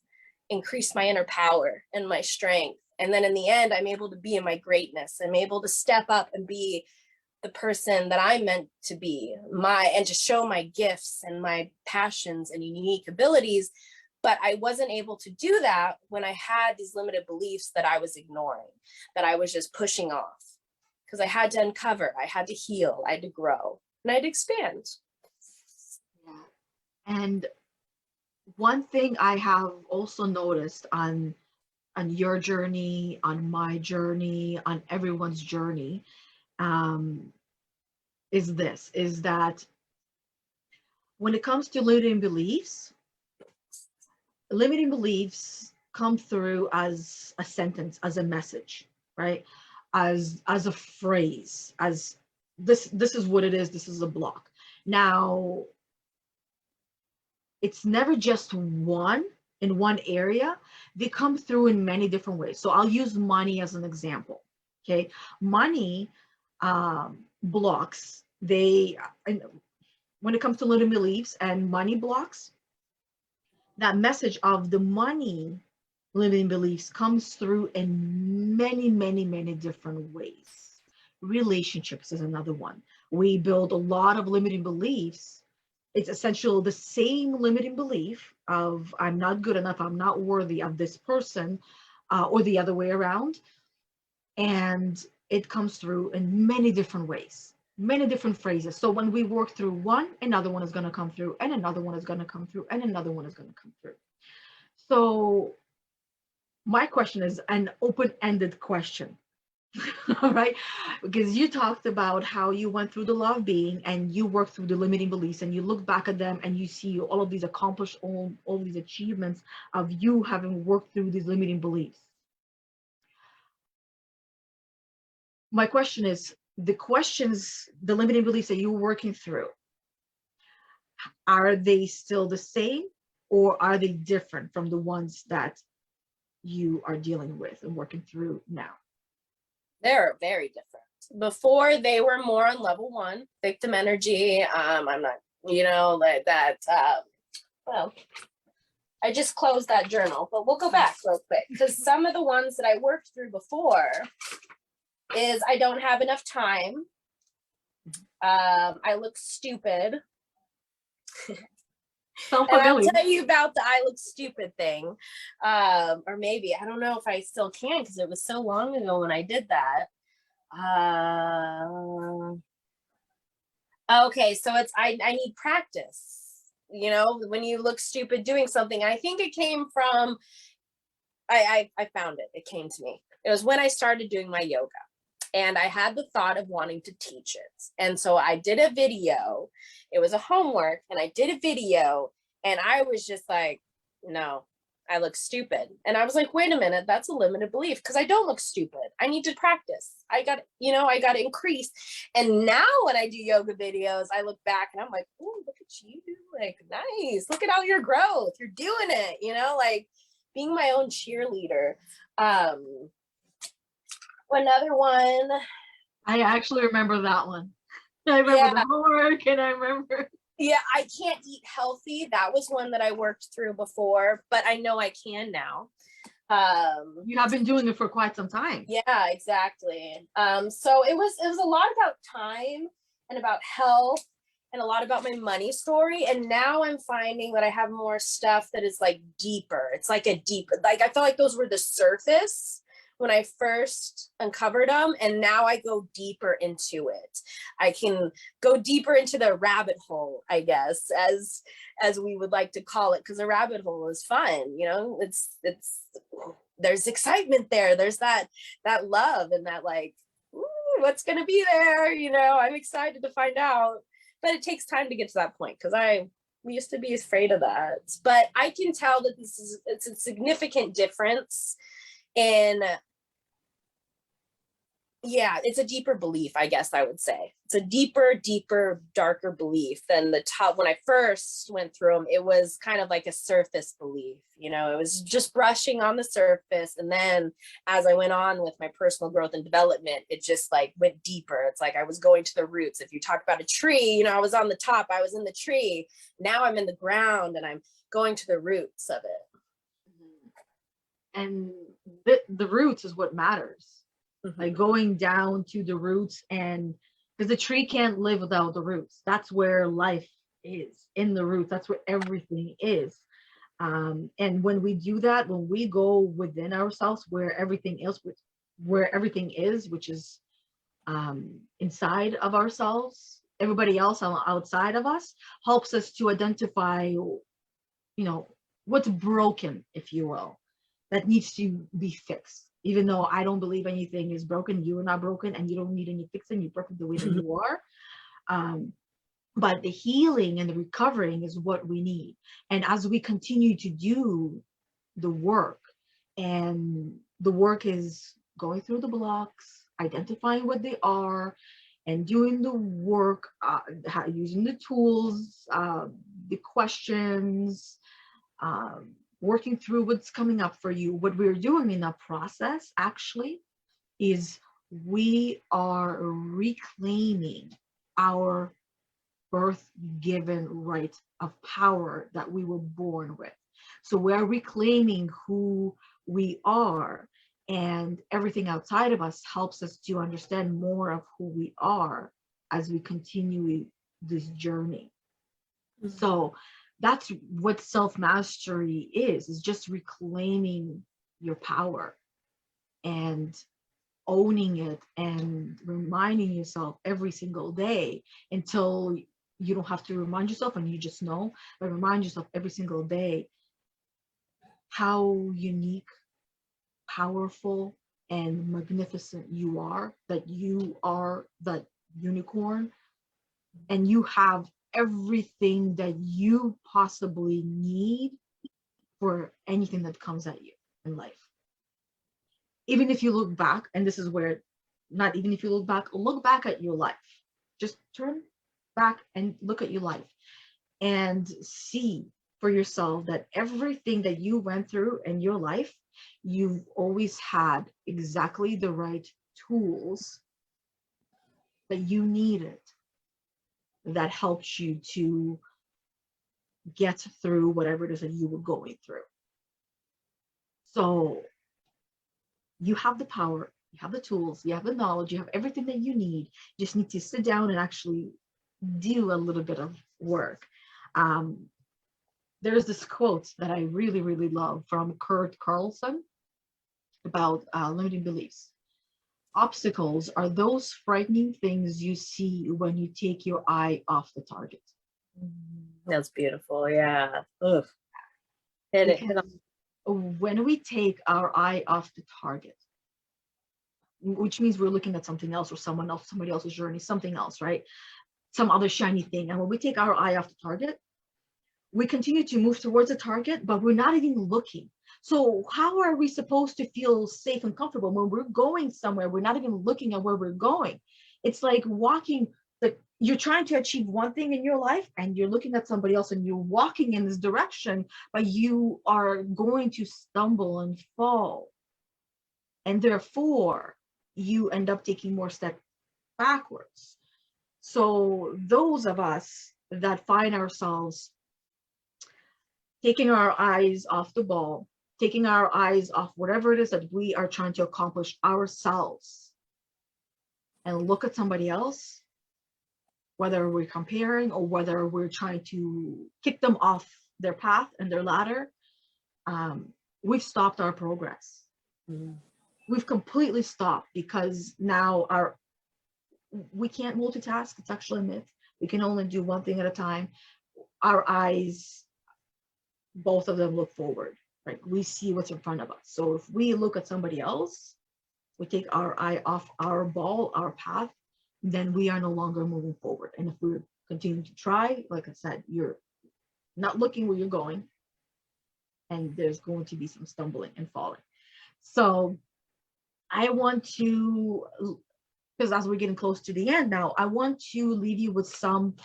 increase my inner power and my strength. And then in the end, I'm able to be in my greatness. I'm able to step up and be the person that I'm meant to be, and to show my gifts and my passions and unique abilities. But I wasn't able to do that when I had these limited beliefs that I was ignoring, that I was just pushing off, because I had to uncover, I had to heal, I had to grow, and I had to expand. Yeah. And one thing I have also noticed on your journey, on my journey, on everyone's journey, is that when it comes to limiting beliefs come through as a sentence, as a message, right? As a phrase, as this is what it is, this is a block. Now, it's never just one in one area. They come through in many different ways. So I'll use money as an example. Okay, money blocks, when it comes to limiting beliefs and money blocks, that message of the money limiting beliefs comes through in many, many, many different ways. Relationships is another one. We build a lot of limiting beliefs. It's essentially the same limiting belief of I'm not good enough, I'm not worthy of this person, or the other way around. And it comes through in many different ways, many different phrases. So when we work through one, another one is going to come through, and another one is going to come through, and another one is going to come through. So my question is an open-ended question. All right, because you talked about how you went through the law of being and you worked through the limiting beliefs, and you look back at them and you see all of these accomplished, all these achievements of you having worked through these limiting beliefs. My question is, the limiting beliefs that you're working through, are they still the same, or are they different from the ones that you are dealing with and working through now? They're very different. Before, they were more on level one, victim energy. I'm not, like that. Well, I just closed that journal, but we'll go back real quick, because some of the ones that I worked through before is I don't have enough time. I look stupid. So and I'll tell you about the I look stupid thing. Or maybe, I don't know if I still can, because it was so long ago when I did that. Okay, so it's I need practice. When you look stupid doing something, I think it came from, I found it. It came to me. It was when I started doing my yoga. And I had the thought of wanting to teach it. And so I did a video. It was a homework, and I did a video, and I was just like, no, I look stupid. And I was like, wait a minute, that's a limited belief, because I don't look stupid. I need to practice. I got to increase. And now when I do yoga videos, I look back and I'm like, oh, look at you. Like, nice. Look at all your growth. You're doing it, like being my own cheerleader. Another one. I actually remember that one. I remember the homework, and I remember. Yeah, I can't eat healthy. That was one that I worked through before, but I know I can now. You have been doing it for quite some time. Yeah, exactly. So it was a lot about time and about health and a lot about my money story. And now I'm finding that I have more stuff that is like deeper. It's like a deep, like I felt like those were the surface when I first uncovered them. And now I go deeper into it. I can go deeper into the rabbit hole, I guess, as we would like to call it, because a rabbit hole is fun, you know, it's there's excitement there. There's that love and that like, ooh, what's gonna be there? You know, I'm excited to find out. But it takes time to get to that point because we used to be afraid of that. But I can tell that it's a significant difference in, yeah, it's a deeper belief, I guess I would say. It's a deeper, darker belief than the top. When I first went through them, it was kind of like a surface belief, you know, it was just brushing on the surface. And then as I went on with my personal growth and development, it just like went deeper. It's like I was going to the roots. If you talk about a tree, you know, I was on the top, I was in the tree. Now I'm in the ground and I'm going to the roots of it. And the roots is what matters. Like going down to the roots, and because the tree can't live without the roots. That's where life is, in the roots. That's where everything is. And when we do that, when we go within ourselves, where everything is, which is inside of ourselves, everybody else outside of us helps us to identify, you know, what's broken, if you will, that needs to be fixed. Even though I don't believe anything is broken, you are not broken, and you don't need any fixing. You're perfect the way that you are. But the healing and the recovering is what we need. And as we continue to do the work, and the work is going through the blocks, identifying what they are, and doing the work, using the tools, the questions, working through what's coming up for you. What we're doing in that process actually is we are reclaiming our birth-given right of power that we were born with. So we're reclaiming who we are, and everything outside of us helps us to understand more of who we are as we continue this journey. So that's what self-mastery is just reclaiming your power and owning it and reminding yourself every single day until you don't have to remind yourself and you just know, but remind yourself every single day how unique, powerful, and magnificent you are that unicorn, and you have everything that you possibly need for anything that comes at you in life. Even if you look back, and this is where, not even if you look back at your life. Just turn back and look at your life and see for yourself that everything that you went through in your life, you've always had exactly the right tools that you needed that helped you to get through whatever it is that you were going through. So you have the power, you have the tools, you have the knowledge, you have everything that you need. You just need to sit down and actually do a little bit of work. There's this quote that I really, really love from Kurt Carlson about limiting beliefs. Obstacles are those frightening things you see when you take your eye off the target. That's beautiful. Yeah. Ugh. When we take our eye off the target, which means we're looking at something else or someone else, somebody else's journey, something else, right? Some other shiny thing. And when we take our eye off the target, we continue to move towards the target, but we're not even looking. So how are we supposed to feel safe and comfortable when we're going somewhere? We're not even looking at where we're going. It's like walking, like you're trying to achieve one thing in your life and you're looking at somebody else and you're walking in this direction, but you are going to stumble and fall. And therefore, you end up taking more steps backwards. So those of us that find ourselves taking our eyes off the ball, taking our eyes off whatever it is that we are trying to accomplish ourselves, and look at somebody else, whether we're comparing or whether we're trying to kick them off their path and their ladder, we've stopped our progress. Mhm. We've completely stopped because now we can't multitask. It's actually a myth. We can only do one thing at a time. Our eyes, both of them, look forward. Right? We see what's in front of us. So if we look at somebody else, we take our eye off our ball, our path, then we are no longer moving forward. And if we're continuing to try, like I said, you're not looking where you're going, and there's going to be some stumbling and falling. So I want to, because as we're getting close to the end now, I want to leave you with some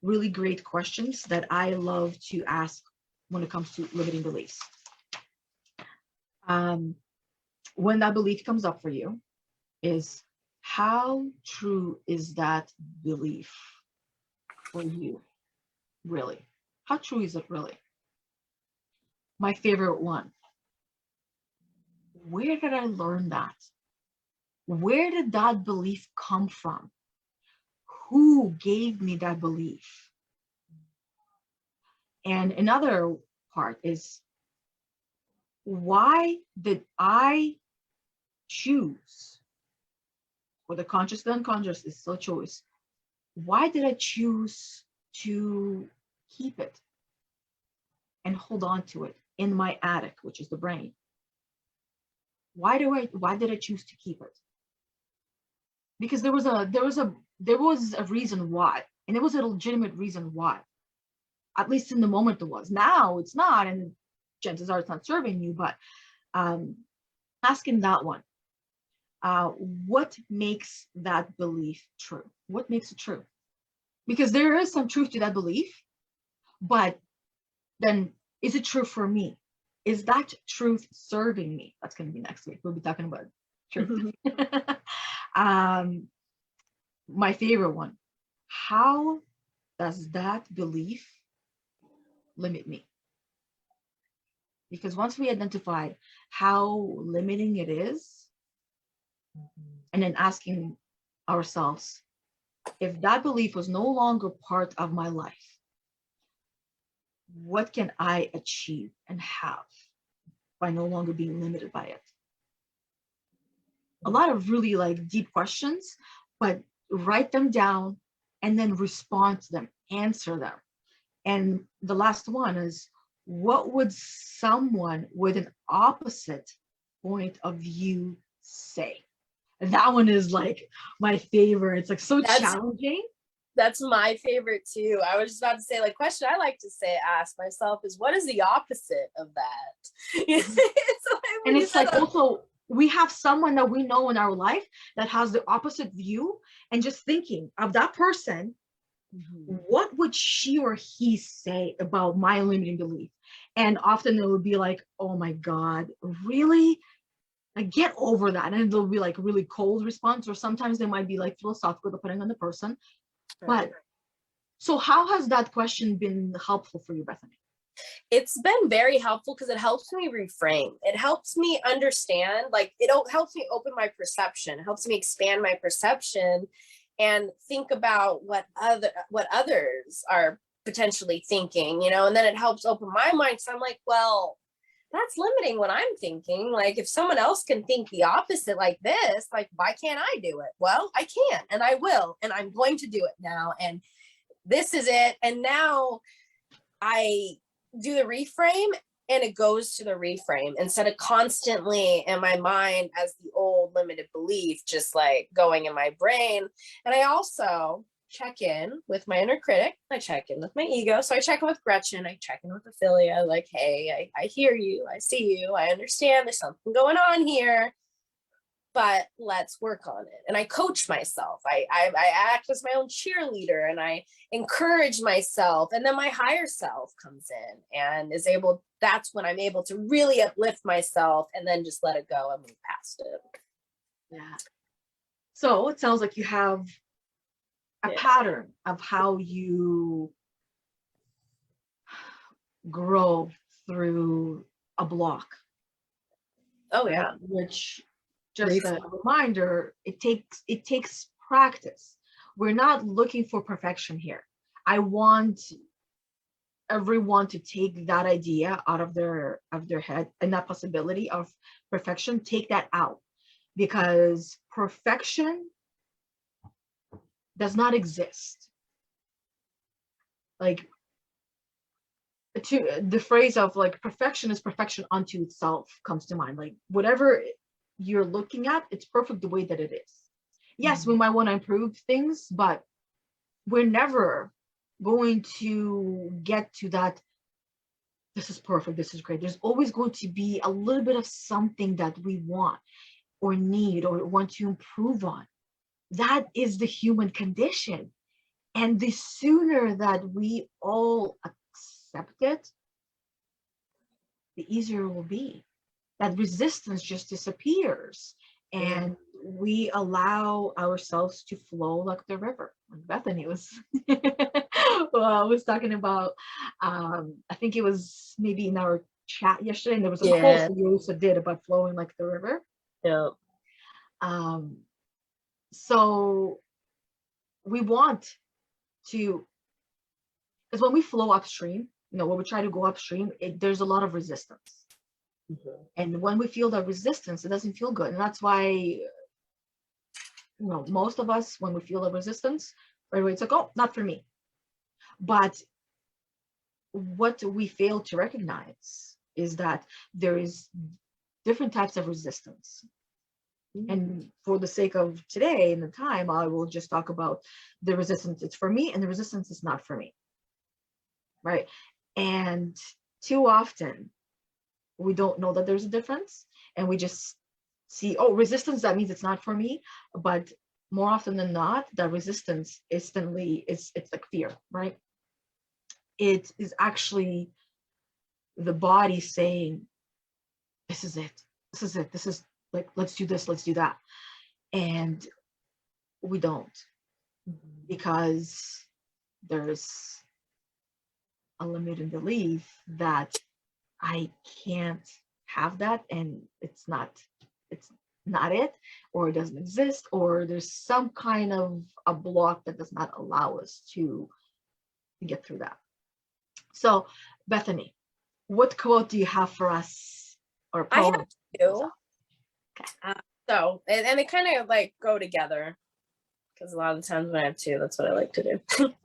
really great questions that I love to ask when it comes to limiting beliefs. When that belief comes up for you, is how true is that belief for you, really? How true is it really? My favorite one. Where did I learn that? Where did that belief come from? Who gave me that belief? And another part is, why did I choose, or the conscious, the unconscious is still choice. Why did I choose to keep it and hold on to it in my attic, which is the brain? Why did I choose to keep it? Because there was a reason why, and it was a legitimate reason why. At least in the moment it was. Now it's not, and chances are it's not serving you, but asking that one, what makes that belief true? What makes it true? Because there is some truth to that belief, but then is it true for me? Is that truth serving me? That's going to be next week. We'll be talking about truth. My favorite one. How does that belief limit me? Because once we identify how limiting it is, and then asking ourselves, if that belief was no longer part of my life, what can I achieve and have by no longer being limited by it? A lot of really like deep questions, but write them down and then respond to them, answer them. And the last one is, what would someone with an opposite point of view say? That one is like my favorite. It's like so challenging. That's my favorite too. I was just about to say, like, question I like to say, ask myself is, what is the opposite of that? And it's like also, we have someone that we know in our life that has the opposite view, and just thinking of that person, what would she or he say about my limiting belief? And often it would be like, oh my God, really? Like, get over that. And it'll be like a really cold response, or sometimes they might be like philosophical, depending on the person. Right. But so how has that question been helpful for you, Bethany? It's been very helpful because it helps me reframe. It helps me understand, like, it helps me open my perception. It helps me expand my perception and think about what others are potentially thinking, and then it helps open my mind. So I'm like, well, that's limiting what I'm thinking. Like, if someone else can think the opposite like this, like, why can't I do it? Well, I can, and I will, and I'm going to do it now. And this is it. And now I do the reframe, and it goes to the reframe instead of constantly in my mind as the old limited belief, just like going in my brain. And I also check in with my inner critic. I check in with my ego. So I check in with Gretchen. I check in with Ophelia. Like, hey, I hear you. I see you. I understand there's something going on here, but let's work on it. And I coach myself. I act as my own cheerleader, and I encourage myself. And then my higher self comes in and is able, that's when I'm able to really uplift myself and then just let it go and move past it. Yeah. So it sounds like you have a pattern of how you grow through a block. Oh yeah. Which, just a reminder, it takes practice. we're not looking for perfection here. I want everyone to take that idea out of their head, and that possibility of perfection, take that out, because perfection does not exist. Like, to the phrase of like perfection is perfection unto itself comes to mind. Like, whatever you're looking at, it's perfect the way that it is. Yes, we might want to improve things, but we're never going to get to that, this is perfect, this is great. There's always going to be a little bit of something that we want or need or want to improve on. That is the human condition. And the sooner that we all accept it, the easier it will be. That resistance just disappears, and we allow ourselves to flow like the river. Like Bethany was was talking about, I think it was maybe in our chat yesterday, and there was a post that you also did about flowing like the river. Yeah. So we want to, because when we flow upstream, when we try to go upstream, there's a lot of resistance. And when we feel that resistance, it doesn't feel good. And that's why, most of us, when we feel the resistance, right away, it's like, oh, not for me. But what we fail to recognize is that there is different types of resistance. And for the sake of today and the time, I will just talk about the resistance it's for me and the resistance is not for me. Right? And too often, we don't know that there's a difference, and we just see, oh, resistance, that means it's not for me. But more often than not, that resistance instantly it's like fear, right? It is actually the body saying, this is it, this is like, let's do this, let's do that. And we don't, because there's a limiting belief that I can't have that, and it's not it, or it doesn't exist, or there's some kind of a block that does not allow us to get through that. So, Bethany, what quote do you have for us, or poem? I have two. Okay. So, and they kind of like go together, because a lot of the times when I have two, that's what I like to do.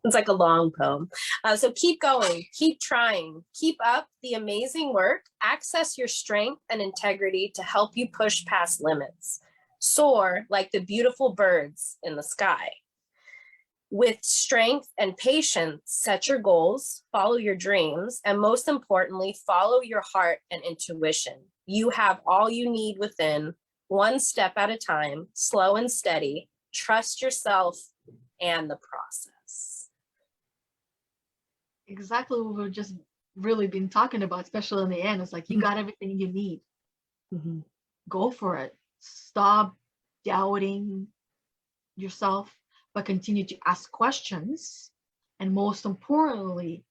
It's like a long poem. So keep going, keep trying, keep up the amazing work, access your strength and integrity to help you push past limits. Soar like the beautiful birds in the sky. With strength and patience, set your goals, follow your dreams, and most importantly, follow your heart and intuition. You have all you need within, one step at a time, slow and steady. Trust yourself and the process. Exactly what we've just really been talking about, especially in the end. It's like, you got everything you need. Go for it. Stop doubting yourself, but continue to ask questions. And most importantly,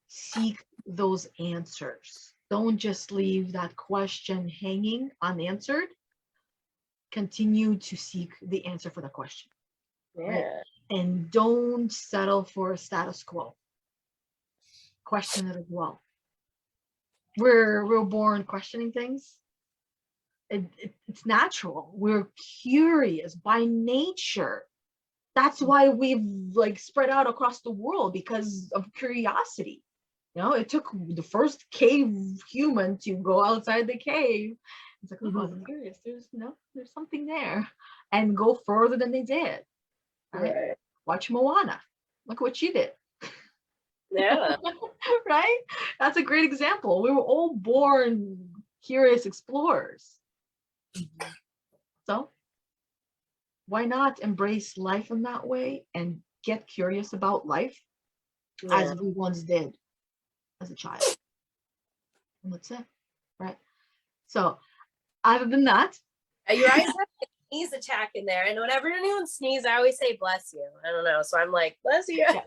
seek those answers. Don't just leave that question hanging unanswered. Continue to seek the answer for the question. Right? And don't settle for status quo. Question it as well. We're born questioning things. It's natural. We're curious by nature. That's why we've like spread out across the world, because of curiosity. It took the first cave human to go outside the cave. It's like, oh, I'm curious. There's something there, and go further than they did. Right? Watch Moana. Look what she did. Yeah. Right? That's a great example. We were all born curious explorers. So why not embrace life in that way and get curious about life as we once did as a child? And that's it. Right? So other than that, you always have a sneeze attack in there, and whenever anyone sneezes, I always say bless you. I don't know, so I'm like, bless you. Yeah,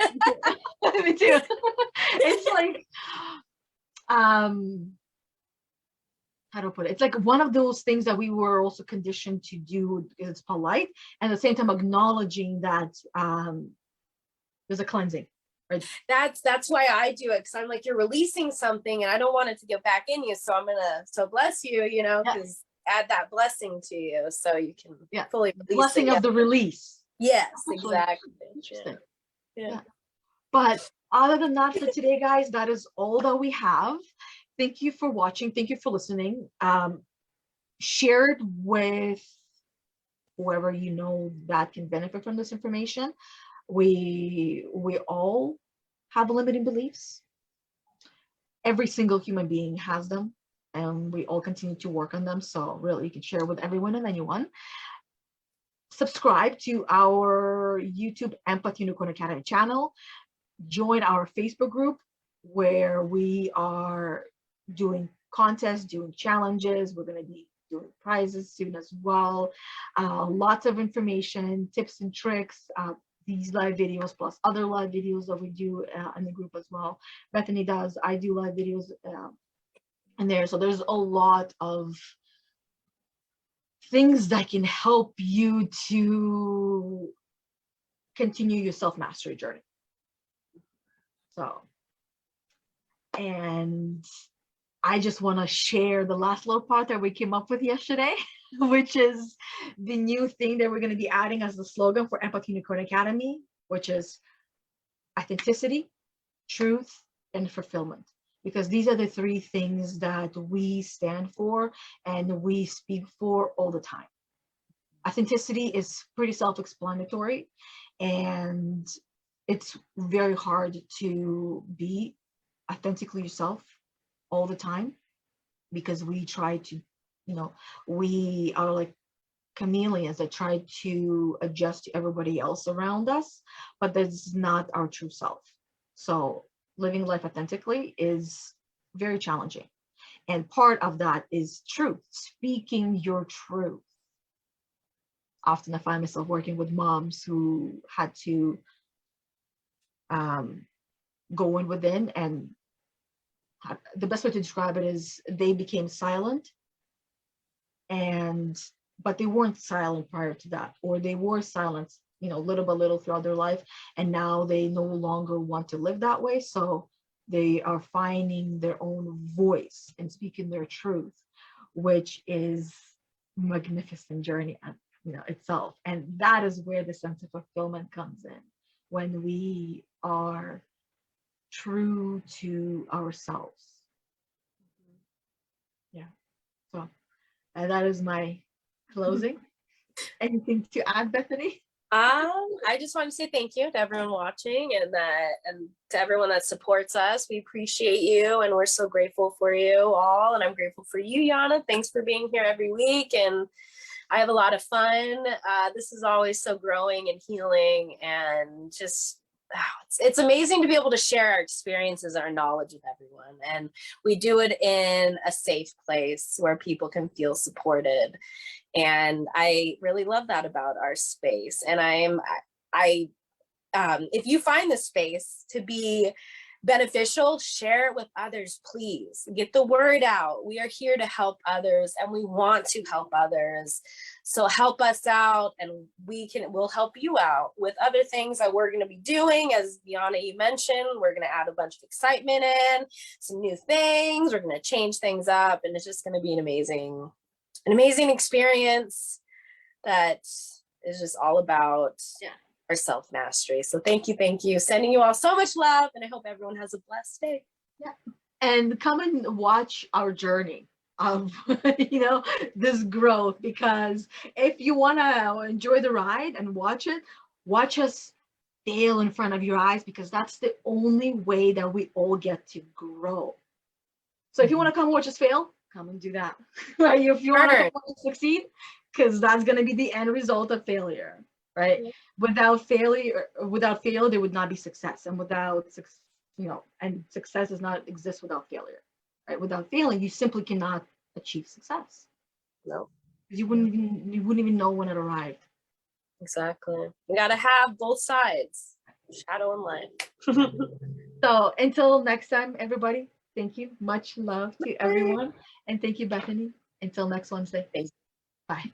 me too. It's like how to put it? It's like one of those things that we were also conditioned to do is polite, and at the same time acknowledging that there's a cleansing, right? That's why I do it, because I'm like, you're releasing something and I don't want it to get back in you, so I'm gonna bless you, you know, because add that blessing to you so you can fully release blessing of the release. Yes, exactly. Interesting. Yeah. But other than that, for today, guys, that is all that we have. Thank you for watching. Thank you for listening. Share it with whoever you know that can benefit from this information. We all have limiting beliefs. Every single human being has them, and we all continue to work on them. So really, you can share with everyone and anyone. Subscribe to our YouTube Empathy Unicorn Academy channel. Join our Facebook group where we are doing contests, doing challenges. We're going to be doing prizes soon as well. Lots of information, tips and tricks, these live videos plus other live videos that we do in the group as well. Bethany does, I do live videos in there. So there's a lot of things that can help you to continue your self-mastery journey. So, and I just want to share the last little part that we came up with yesterday, which is the new thing that we're going to be adding as the slogan for Empathy Unicorn Academy, which is authenticity, truth, and fulfillment. Because these are the three things that we stand for and we speak for all the time. Authenticity is pretty self-explanatory, and it's very hard to be authentically yourself all the time, because we try to, you know, we are like chameleons that try to adjust to everybody else around us, but that's not our true self. So living life authentically is very challenging. And part of that is truth, speaking your truth. Often I find myself working with moms who had to go in within, and the best way to describe it is they became silent, but they weren't silent prior to that, or they were silent, you know, little by little throughout their life, and now they no longer want to live that way. So they are finding their own voice and speaking their truth, which is magnificent journey, you know, itself. And that is where the sense of fulfillment comes in, when we are true to ourselves. Yeah. So that is my closing. Anything to add, Bethany? I just want to say thank you to everyone watching, and to everyone that supports us. We appreciate you, and we're so grateful for you all. And I'm grateful for you, Yana. Thanks for being here every week, and I have a lot of fun. This is always so growing and healing, and just it's amazing to be able to share our experiences, our knowledge with everyone. And we do it in a safe place where people can feel supported. And I really love that about our space. And if you find the space to be beneficial, share it with others, please. Get the word out. We are here to help others, and we want to help others. So help us out, and we'll help you out with other things that we're going to be doing. As Yana, you mentioned, we're going to add a bunch of excitement in, some new things. We're going to change things up, and it's just going to be an amazing experience that is just all about our self-mastery. So thank you. Sending you all so much love, and I hope everyone has a blessed day. Yeah. And come and watch our journey of this growth, because if you want to enjoy the ride and watch us fail in front of your eyes, because that's the only way that we all get to grow. So if you want to come watch us fail, come and do that. Right? If you want to come watch us succeed, because that's going to be the end result of failure. Right? Without failure, there would not be success, and success does not exist without failure. Right? Without failing, you simply cannot achieve success. No, you wouldn't even know when it arrived. Exactly. You got to have both sides, shadow and light. So until next time, everybody, Thank you. Much love to everyone. And thank you, Bethany. Until next Wednesday. Thanks. Bye.